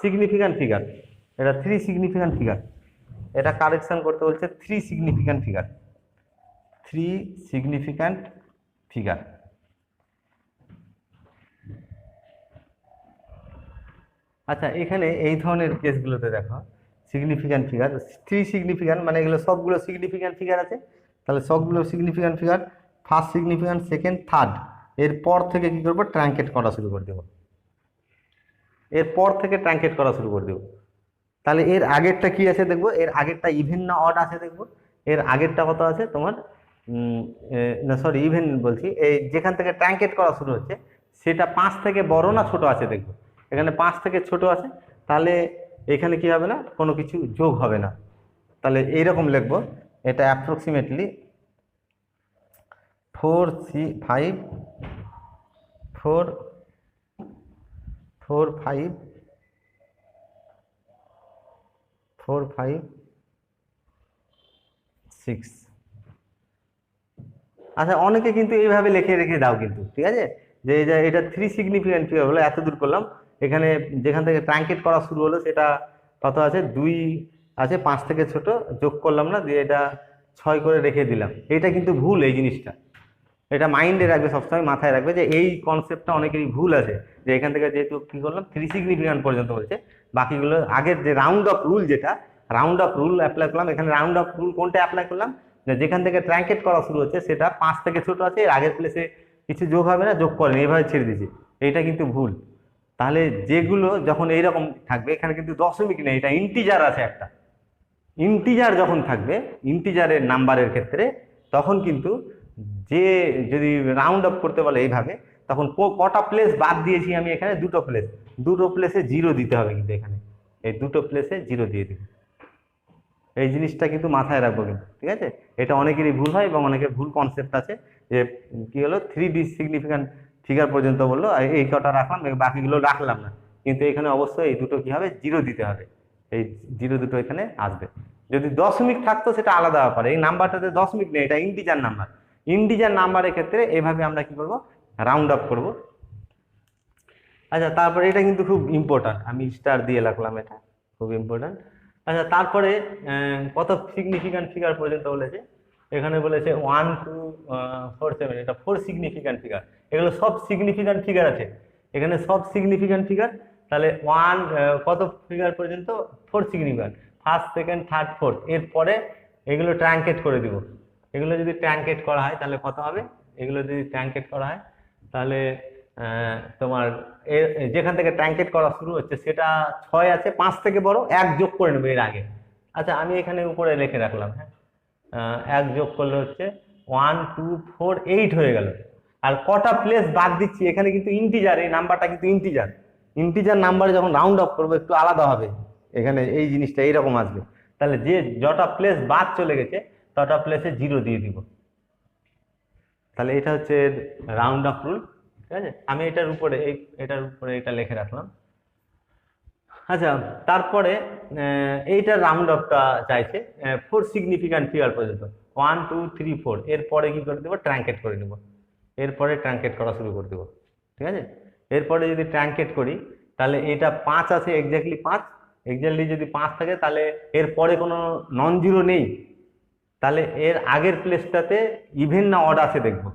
সিগনিফিক্যান্ট ফিগার, এটা 3 সিগনিফিক্যান্ট ফিগার, এটা কারেকশন করতে বলছে 3 সিগনিফিক্যান্ট ফিগার, 3 সিগনিফিক্যান্ট ফিগার। আচ্ছা এখানে এই ধরনের কেসগুলোতে দেখো সিগনিফিক্যান্ট ফিগার 3 সিগনিফিক্যান্ট, মানে এগুলো সবগুলো সিগনিফিক্যান্ট ফিগার আছে, তাহলে সবগুলো significant figure first significant, second, third, এরপর থেকে কি করবো ট্রাঙ্কেট করা শুরু করে দেবো, এরপর থেকে ট্রাঙ্কেট করা শুরু করে দেবো। তাহলে এর আগেরটা কি আছে দেখবো, এর আগেরটা ইভেন না অড আছে দেখবো, এর আগেরটা কত আছে তোমার না সরি ইভেন বলছি, এই যেখান থেকে ট্রাঙ্কেট করা শুরু হচ্ছে সেটা 5 থেকে বড় না ছোট আছে দেখবো, এখানে 5 থেকে ছোট আছে, তাহলে এখানে কি হবে না কোনো কিছু যোগ হবে না। তাহলে এইরকম লিখবো, এটা অ্যাপ্রক্সিমেটলি 4 5 6। আচ্ছা অনেকে কিন্তু এইভাবে লিখে রেখে দাও কিন্তু, ঠিক আছে, যে এটা 3 সিগনিফিক্যান্ট ফিগার হলো, এত দূর করলাম, এখানে যেখান থেকে ট্রাঙ্কেট করা শুরু হলো সেটা কত আছে 2 আছে, 5 থেকে ছোট যোগ করলাম না, দিয়ে এটা 6 করে রেখে দিলাম। এটা কিন্তু ভুল, এই জিনিসটা এটা মাইন্ডে রাখবে, সবসময় মাথায় রাখবে যে এই কনসেপ্টটা অনেকেরই ভুল আছে, যে এখান থেকে যেহেতু কি করলাম 3 সিগনিফিক্যান্ট পর্যন্ত বলছে, বাকিগুলো আগের যে রাউন্ড অফ রুল, যেটা রাউন্ড অফ রুল অ্যাপ্লাই করলাম, এখানে রাউন্ড অফ রুল কোনটা অ্যাপ্লাই করলাম, যেখান থেকে ট্রাঙ্কেট করা শুরু হচ্ছে সেটা 5 থেকে ছোট আছে, এর আগের প্লেসে কিছু যোগ হবে না, যোগ করেনি, এইভাবে ছেড়ে দিয়েছি, এইটা কিন্তু ভুল। তাহলে যেগুলো যখন এইরকম থাকবে, এখানে কিন্তু দশমিক নেই, এটা ইন্টিজার আছে একটা, ইন্টিজার যখন থাকবে ইন্টিজারের নাম্বারের ক্ষেত্রে, তখন কিন্তু যে যদি রাউন্ড আপ করতে বলে এইভাবে, তখন কটা প্লেস বাদ দিয়েছি আমি, এখানে দুটো প্লেসে 0 দিতে হবে, কিন্তু এখানে এই দুটো প্লেসে 0 দিয়ে দিবে, এই জিনিসটা কিন্তু মাথায় রাখবো কিন্তু, ঠিক আছে। এটা অনেকেরই ভুল হয় এবং অনেকের ভুল কনসেপ্ট আছে, যে কি হলো 3D সিগনিফিক্যান্ট ফিগার পর্যন্ত বললো, আর এই কটা রাখলাম, বাকিগুলো রাখলাম না, কিন্তু এখানে অবশ্যই এই দুটো কি হবে 0 দিতে হবে, এই 0 দুটো এখানে আসবে। যদি দশমিক থাকতো সেটা আলাদা ব্যাপার, এই নাম্বারটাতে দশমিক নেই, এটা ইন্টিজার নাম্বার, ইন্টিজার নাম্বারের ক্ষেত্রে এভাবে আমরা কি করব রাউন্ড আপ করব। আচ্ছা তারপরে এটা কিন্তু খুব ইম্পর্ট্যান্ট, আমি স্টার দিয়ে রাখলাম, এটা খুব ইম্পর্ট্যান্ট। আচ্ছা তারপরে কত সিগনিফিক্যান্ট ফিগার পর্যন্ত বলেছে, এখানে বলেছে 1 2 4 7, এটা 4 সিগনিফিক্যান্ট ফিগার, এগুলো সব সিগনিফিক্যান্ট ফিগার আছে, এখানে সব সিগনিফিক্যান্ট ফিগার। তাহলে 1 কত ফিগার পর্যন্ত 4 significant, first, second, third, fourth, এরপরে এগুলো ট্রাঙ্কেট করে দিব, এগুলো যদি ট্রাঙ্কেট করা হয় তাহলে কত হবে, এগুলো যদি ট্রাঙ্কেট করা হয় তাহলে তোমার যেখান থেকে ট্রাঙ্কেট করা শুরু হচ্ছে সেটা 6 আছে, 5 থেকে বড় 1 যোগ করে নেবে এর আগে। আচ্ছা আমি এখানে উপরে লিখে রাখলাম, হ্যাঁ 1 যোগ করলে হচ্ছে 1 2 4 8 হয়ে গেল। আর কটা প্লেস বাদ দিচ্ছি, এখানে কিন্তু ইন্টিজার, এই নাম্বারটা কিন্তু ইন্টিজার, ইন্টিজার নাম্বারে যখন রাউন্ড অফ করবো একটু আলাদা হবে, এখানে এই জিনিসটা এইরকম আসবে। তাহলে যে যটা প্লেস বাদ চলে গেছে তটা প্লেসে 0 দিয়ে দিব, তাহলে এটা হচ্ছে রাউন্ড অফ রুল, ঠিক আছে। আমি এটার উপরে এটা লিখে রাখলাম। আচ্ছা তারপরে এইটার রাউন্ড অফটা চাইছে 4 সিগনিফিক্যান্ট ফিগার পর্যন্ত, 1 2 3 4, এরপরে কি করে দেবো, ট্রাঙ্কেট করে নেব, এরপরে ট্রাঙ্কেট করা শুরু করে দেবো। ঠিক আছে, এরপরে যদি ট্রাঙ্কেট করি তাহলে এটা 5 আছে, এক্স্যাক্টলি 5, এক্স্যাক্টলি যদি 5 থাকে তাহলে এরপরে কোনো নন জিরো নেই, তাহলে এর আগের প্লেসটাতে ইভেন না অড আছে দেখবো।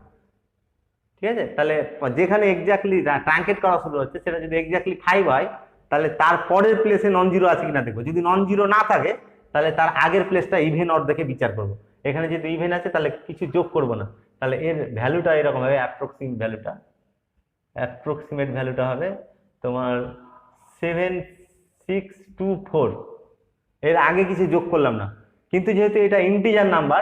ঠিক আছে, তাহলে যেখানে এক্স্যাক্টলি ট্রাঙ্কেট করা শুরু হচ্ছে সেটা যদি এক্স্যাক্টলি 5 হয় তাহলে তার পরের প্লেসে নন জিরো আছে কিনা দেখবো, যদি নন জিরো না থাকে তাহলে তার আগের প্লেসটা ইভেন অড দেখে বিচার করব। এখানে যেহেতু ইভেন আছে তাহলে কিছু যোগ করব না, তাহলে এর ভ্যালুটা এরকম হবে, অ্যাপ্রক্সিমেট ভ্যালুটা হবে তোমার 7624। এর আগে কিছু যোগ করলাম না, কিন্তু যেহেতু এটা ইন্টিজার নাম্বার,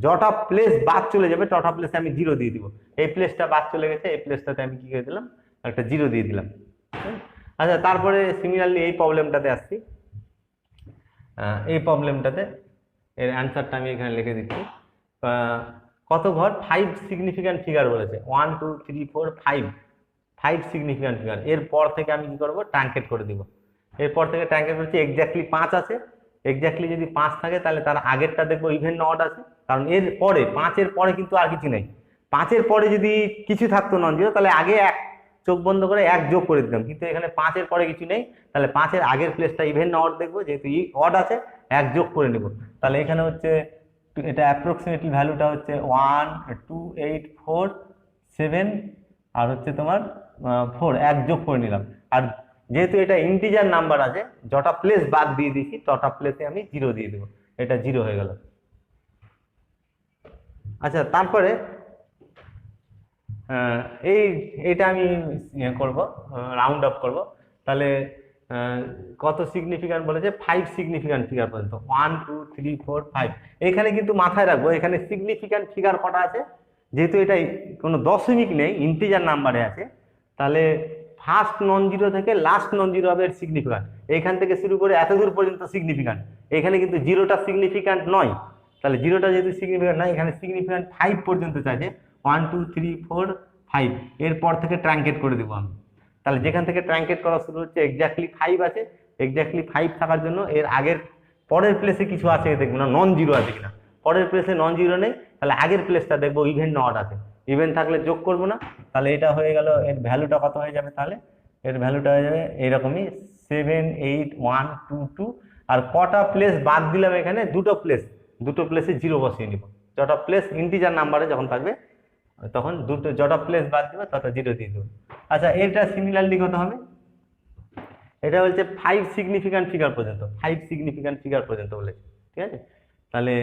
যটা প্লেস বাদ চলে যাবে তটা প্লেসে আমি জিরো দিয়ে দিব। এই প্লেসটা বাদ চলে গেছে, এই প্লেসটাতে আমি কি করে দিলাম, একটা জিরো দিয়ে দিলাম। আচ্ছা, তারপরে সিমিলারলি এই প্রবলেমটাতে আসছি। এই প্রবলেমটাতে এর অ্যান্সারটা আমি এখানে লিখে দিচ্ছি। কত ঘর, 5 সিগনিফিক্যান্ট ফিগার বলেছে, 1 2 3 4 5 সিগনিফিক্যান্ট ফিগার। এরপর থেকে আমি কি করব, ট্রাঙ্কেট করে দিব। এরপর থেকে ট্রাঙ্কেট করছি, এক্স্যাক্টলি 5 আছে, এক্স্যাক্টলি যদি 5 থাকে তাহলে তার আগেরটা দেখবো ইভেন না অড আছে, কারণ এর পরে 5-এর পরে কিন্তু আর কিছু নেই। 5-এর পরে যদি কিছু থাকতো নন জিরো তাহলে আগে এক, চোখ বন্ধ করে 1 যোগ করে দিতাম, কিন্তু এখানে 5-এর পরে কিছু নেই, তাহলে 5-এর আগের প্লেসটা ইভেন না অড দেখবো, যেহেতু অড আছে 1 যোগ করে নেব। তাহলে এখানে হচ্ছে এটা অ্যাপ্রক্সিমেটলি ভ্যালুটা হচ্ছে 1 2 8 4 7 আর হচ্ছে তোমার 4, 1 যোগ করে নিলাম। আর যেহেতু এটা ইন্টিজার নাম্বার আছে, যটা প্লেস বাদ দিয়ে দিয়েছি তটা প্লেসে আমি জিরো দিয়ে দেবো, এটা জিরো হয়ে গেল। আচ্ছা, তারপরে এইটা আমি করব, রাউন্ড আপ করব। তাহলে কত সিগনিফিক্যান্ট বলেছে, 5 সিগনিফিক্যান্ট ফিগার পর্যন্ত, 1 2 3 4 5। এখানে কিন্তু মাথায় রাখবো, এখানে সিগনিফিক্যান্ট ফিগার কটা আছে, যেহেতু এটা কোনো দশমিক নেই, ইন্টিজার নাম্বারে আছে, তাহলে ফার্স্ট নন জিরো থেকে লাস্ট নন জিরো হবে এর সিগনিফিক্যান্ট। এখান থেকে শুরু করে এত দূর পর্যন্ত সিগনিফিক্যান্ট, এখানে কিন্তু জিরোটা সিগনিফিক্যান্ট নয়, তাহলে জিরোটা যেহেতু সিগনিফিক্যান্ট নয়, এখানে সিগনিফিক্যান্ট 5 পর্যন্ত চাইছে, 1 2 3 4 5। এরপর থেকে ট্রাঙ্কেট করে দেবো আমি। তাহলে যেখান থেকে ট্রাঙ্কেট করা শুরু হচ্ছে এক্স্যাক্টলি 5 আছে, এক্স্যাক্টলি 5 থাকার জন্য এর আগের পরের প্লেসে কিছু আছে দেখবো না, নন জিরো আছে কিনা। পরের প্লেসে নন জিরো নেই, তাহলে আগের প্লেসটা দেখবো ইভেন না অড আছে, ইভেন থাকলে যোগ করবো না। তাহলে এটা হয়ে গেল, এর ভ্যালুটা কত হয়ে যাবে, তাহলে এর ভ্যালুটা হয়ে যাবে এরকমই 7 8 1 2 2। আর কটা প্লেস বাদ দিলাম, এখানে দুটো প্লেসে জিরো বসিয়ে নিব, যটা প্লেস ইন্টিজার নাম্বারে যখন থাকবে তখন যটা প্লেস বাদ দিবে তটা জিরো দিয়ে দেবো। আচ্ছা, এটা সিমিলারলি কত হবে, এটা বলছে 5 সিগনিফিক্যান্ট ফিগার পর্যন্ত, 5 সিগনিফিক্যান্ট ফিগার পর্যন্ত বলেছে। ঠিক আছে, তাহলে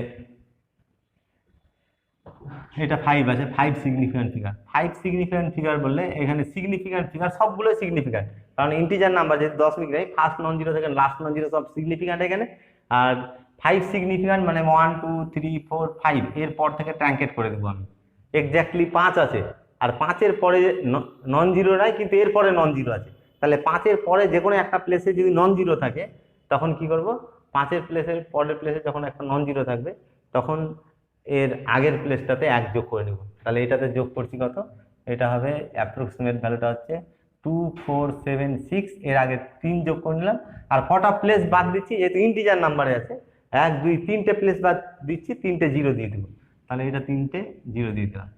এটা 5 আছে, 5 সিগনিফিক্যান্ট ফিগার। 5 সিগনিফিক্যান্ট ফিগার বললে এখানে সিগনিফিক্যান্ট ফিগার সবগুলো সিগনিফিক্যান্ট, কারণ ইন্টিজার নাম্বার যেহেতু দশমিক নেই, ফার্স্ট নন জিরো থেকে লাস্ট নন জিরো সব সিগনিফিক্যান্ট এখানে। আর 5 সিগনিফিক্যান্ট মানে 1 2 3 4 5, এরপর থেকে ট্রাঙ্কেট করে দেবো আমি। এক্স্যাক্টলি 5 আছে, আর 5-এর পরে নন জিরো নাই, কিন্তু এরপরে নন জিরো আছে, তাহলে 5-এর পরে যে কোনো একটা প্লেসে যদি নন জিরো থাকে তখন কি করব, 5-এর প্লেসের পরের প্লেসে যখন একটা নন জিরো থাকবে তখন এর আগের প্লেসটাতে 1 যোগ করে নেব। তাহলে এটাতে যোগ করছি কত, এটা হবে অ্যাপ্রক্সিমেট ভ্যালুটা হচ্ছে 2 4 7 6, এর আগে 3 যোগ করে নিলাম। আর কটা প্লেস বাদ দিচ্ছি, যেহেতু ইন্টিজার নাম্বারে আছে, 1 2 3টে প্লেস বাদ দিচ্ছি, 3টে জিরো দিয়ে দেবো, তাহলে এটা 3টে জিরো দিয়ে দিলাম।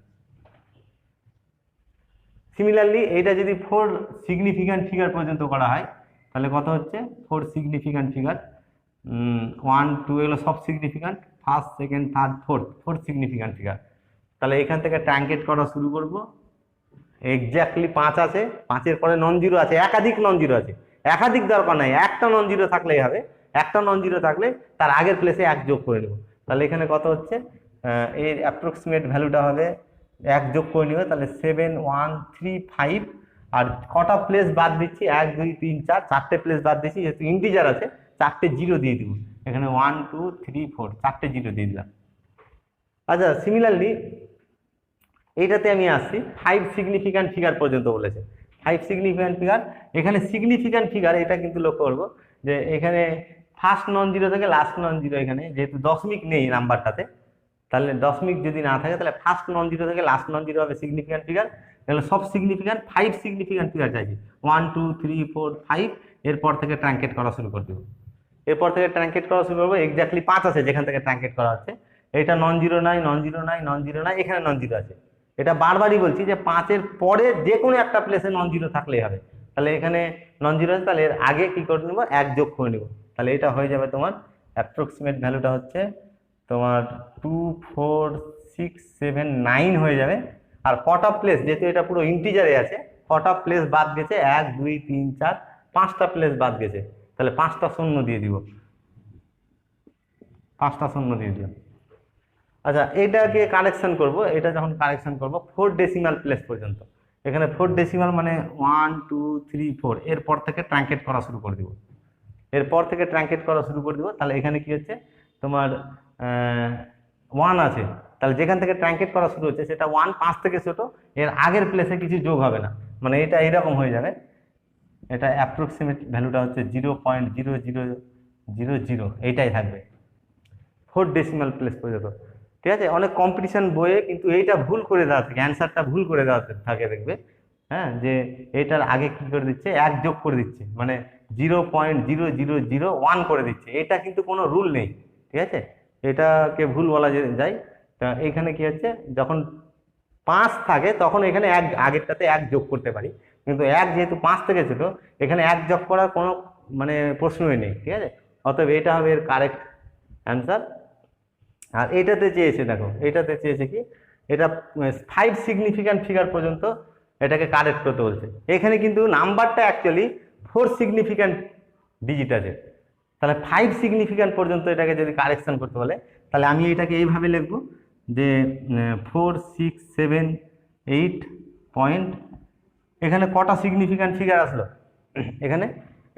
সিমিলারলি এটা যদি 4 সিগনিফিক্যান্ট ফিগার পর্যন্ত করা হয় তাহলে কত হচ্ছে, 4 সিগনিফিক্যান্ট ফিগার, 1 2 এগুলো সব significant, first second third fourth, 4 significant figure. তাহলে এখান থেকে ট্রাঙ্কেট করা শুরু করব। এক্স্যাক্টলি 5 আছে, 5-এর পরে নন জিরো আছে, একাধিক নন জিরো আছে, একাধিক দরকার নাই, একটা নন জিরো থাকলেই হবে। একটা নন জিরো থাকলে তার আগের প্লেসে 1 যোগ করে নেব। তাহলে এখানে কত হচ্ছে, এর অ্যাপ্রক্সিমেট ভ্যালুটা হবে 1 যোগ করে নিবে, তাহলে 7 1 3 5। আর কটা প্লেস বাদ দিচ্ছি, 1 2 3 4, 4টে প্লেস বাদ দিচ্ছি, যেহেতু ইন্টিজার আছে 4টে জিরো দিয়ে দিব, এখানে 1 2 3 4, 4টে জিরো দিয়ে দিলাম। আচ্ছা, সিমিলারলি এইটাতে আমি আসছি, 5 সিগনিফিক্যান্ট ফিগার পর্যন্ত বলেছে। 5 সিগনিফিক্যান্ট ফিগার, এখানে সিগনিফিক্যান্ট ফিগার এটা কিন্তু লক্ষ্য করবো যে এখানে ফার্স্ট নন জিরো থেকে লাস্ট নন জিরো, এখানে যেহেতু দশমিক নেই নাম্বারটাতে, তাহলে দশমিক যদি না থাকে তাহলে ফার্স্ট নন জিরো থেকে লাস্ট নন জিরো হবে সিগনিফিক্যান্ট ফিগার। তাহলে সব সিগনিফিক্যান্ট 5 সিগনিফিক্যান্ট ফিগার চাইছি, 1 2 3 4 5। এরপর থেকে ট্রাঙ্কেট করা শুরু করে দেবো, এরপর থেকে ট্রাঙ্কেট করা শুরু করবো। এক্স্যাক্টলি 5 আছে যেখান থেকে ট্রাঙ্কেট করা হচ্ছে, এটা নন জিরো নাই, নন জিরো নাই, নন জিরো নাই, এখানে নন জিরো আছে। এটা বারবারই বলছি যে 5-এর পরে যে কোনো একটা প্লেসে নন জিরো থাকলেই হবে। তাহলে এখানে নন জিরো আছে, তাহলে এর আগে কি করে নেবো, 1 যোগ করে নেবো। তাহলে এটা হয়ে যাবে তোমার অ্যাপ্রক্সিমেট ভ্যালুটা হচ্ছে তোমার 24679 হয়ে যাবে। আর কটা প্লেস, যেহেতু এটা পুরো ইন্টিজারে আছে, কটা প্লেস বাদ গেছে, 1 2 3 4 5টা প্লেস বাদ গেছে। তাহলে 5টা শূন্য দিয়ে দিব, 5টা শূন্য দিয়ে দিলাম। আচ্ছা, এটাকে কারেকশন করব, এটা যখন কারেকশন করব 4 ডেসিমাল প্লেস পর্যন্ত। এখানে 4 ডেসিমাল মানে 1 2 3 4, এরপর থেকে ট্রাঙ্কেট করা শুরু করে দিব, এরপর থেকে ট্রাঙ্কেট করা শুরু করে দিব। তাহলে এখানে কি হচ্ছে তোমার 1 আছে, তাহলে যেখান থেকে ট্রাঙ্কেট করা শুরু হচ্ছে সেটা 1, 5 থেকে ছোট, এর আগের প্লেসে কিছু যোগ হবে না, মানে এটা এইরকম হয়ে যাবে। এটা অ্যাপ্রক্সিমেট ভ্যালুটা হচ্ছে 0.0000, এইটাই থাকবে 4 ডেসিমাল প্লেস পর্যন্ত। ঠিক আছে, অনেক কম্পিটিশন বইয়ে কিন্তু এইটা ভুল করে দেওয়া থাকে, অ্যান্সারটা ভুল করে দেওয়া থাকে দেখবে। হ্যাঁ, যে এটার আগে কি করে দিচ্ছে, 1 যোগ করে দিচ্ছে, মানে 0.0001 করে দিচ্ছে। এটা কিন্তু কোনো রুল নেই, ঠিক আছে, এটাকে ভুল বলা যায়। তা এখানে কি হচ্ছে, যখন 5 থাকে তখন এখানে 1 আগেরটাতে 1 যোগ করতে পারি, কিন্তু 1 যেহেতু 5 থেকে ছোট, এখানে 1 যোগ করার কোনো মানে প্রশ্নই নেই। ঠিক আছে, অতএব এটা হবে এর কারেক্ট অ্যান্সার। আর এটাতে চেয়েছে, দেখো এটাতে চেয়েছে কি, এটা 5 সিগনিফিক্যান্ট ফিগার পর্যন্ত এটাকে কারেক্ট করতে বলছে। এখানে কিন্তু নাম্বারটা অ্যাকচুয়ালি 4 সিগনিফিক্যান্ট ডিজিট আছে, তাহলে 5 সিগনিফিক্যান্ট পর্যন্ত এটাকে যদি কারেকশন করতে বলে, তাহলে আমি এটাকে এইভাবে লিখবো যে 4 6 7 8 পয়েন্ট, এখানে কটা সিগনিফিক্যান্ট ফিগার আসলো এখানে,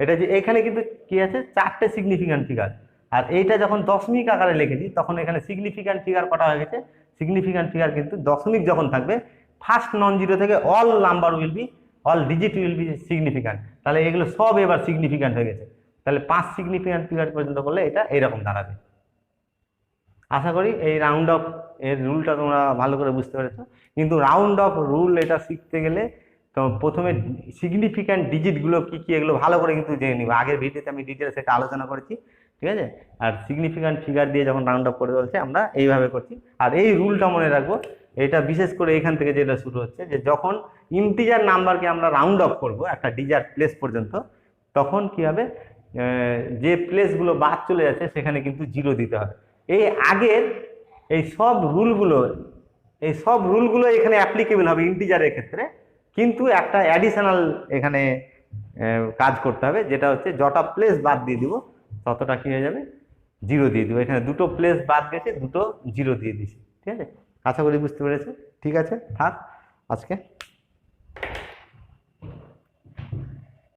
এটা যে এখানে কিন্তু কি আছে, 4টে সিগনিফিক্যান্ট ফিগার। আর এইটা যখন দশমিক আকারে লিখেছি তখন এখানে সিগনিফিক্যান্ট ফিগার কটা হয়ে গেছে, সিগনিফিক্যান্ট ফিগার কিন্তু দশমিক যখন থাকবে, ফার্স্ট নন জিরো থেকে all number will be, all digit will be significant. তাহলে এগুলো সব এবার সিগনিফিক্যান্ট হয়ে গেছে। তাহলে 5 সিগনিফিক্যান্ট ফিগার পর্যন্ত করলে এটা এইরকম দাঁড়াবে। আশা করি এই রাউন্ড অফ এর রুলটা তোমরা ভালো করে বুঝতে পেরেছো। কিন্তু রাউন্ড অফ রুল এটা শিখতে গেলে তো প্রথমে সিগনিফিক্যান্ট ডিজিটগুলো কি কি এগুলো ভালো করে কিন্তু জেনে নিব। আগের ভিডিওতে আমি ডিটেলস এটা আলোচনা করেছি, ঠিক আছে। আর সিগনিফিক্যান্ট ফিগার দিয়ে যখন রাউন্ড অফ করে বলছে আমরা এইভাবে করছি। আর এই রুলটা মনে রাখবো, এটা বিশেষ করে এখান থেকে যেটা শুরু হচ্ছে, যে যখন ইন্টিজার নাম্বারকে আমরা রাউন্ড অফ করব একটা ডিজিট প্লেস পর্যন্ত, তখন কি হবে, যে প্লেসগুলো বাদ চলে যাচ্ছে সেখানে কিন্তু জিরো দিতে হবে। এই আগের এই সব রুলগুলো এখানে অ্যাপ্লিকেবল হবে ইন্টিজারের ক্ষেত্রে, কিন্তু একটা অ্যাডিশনাল এখানে কাজ করতে হবে, যেটা হচ্ছে যটা প্লেস বাদ দিয়ে দিব ততটা কি হয়ে যাবে, জিরো দিয়ে দিব। এখানে দুটো প্লেস বাদ গেছে, দুটো জিরো দিয়ে দিছি, ঠিক আছে। আশা করি বুঝতে পেরেছো। ঠিক আছে, থাক আজকে।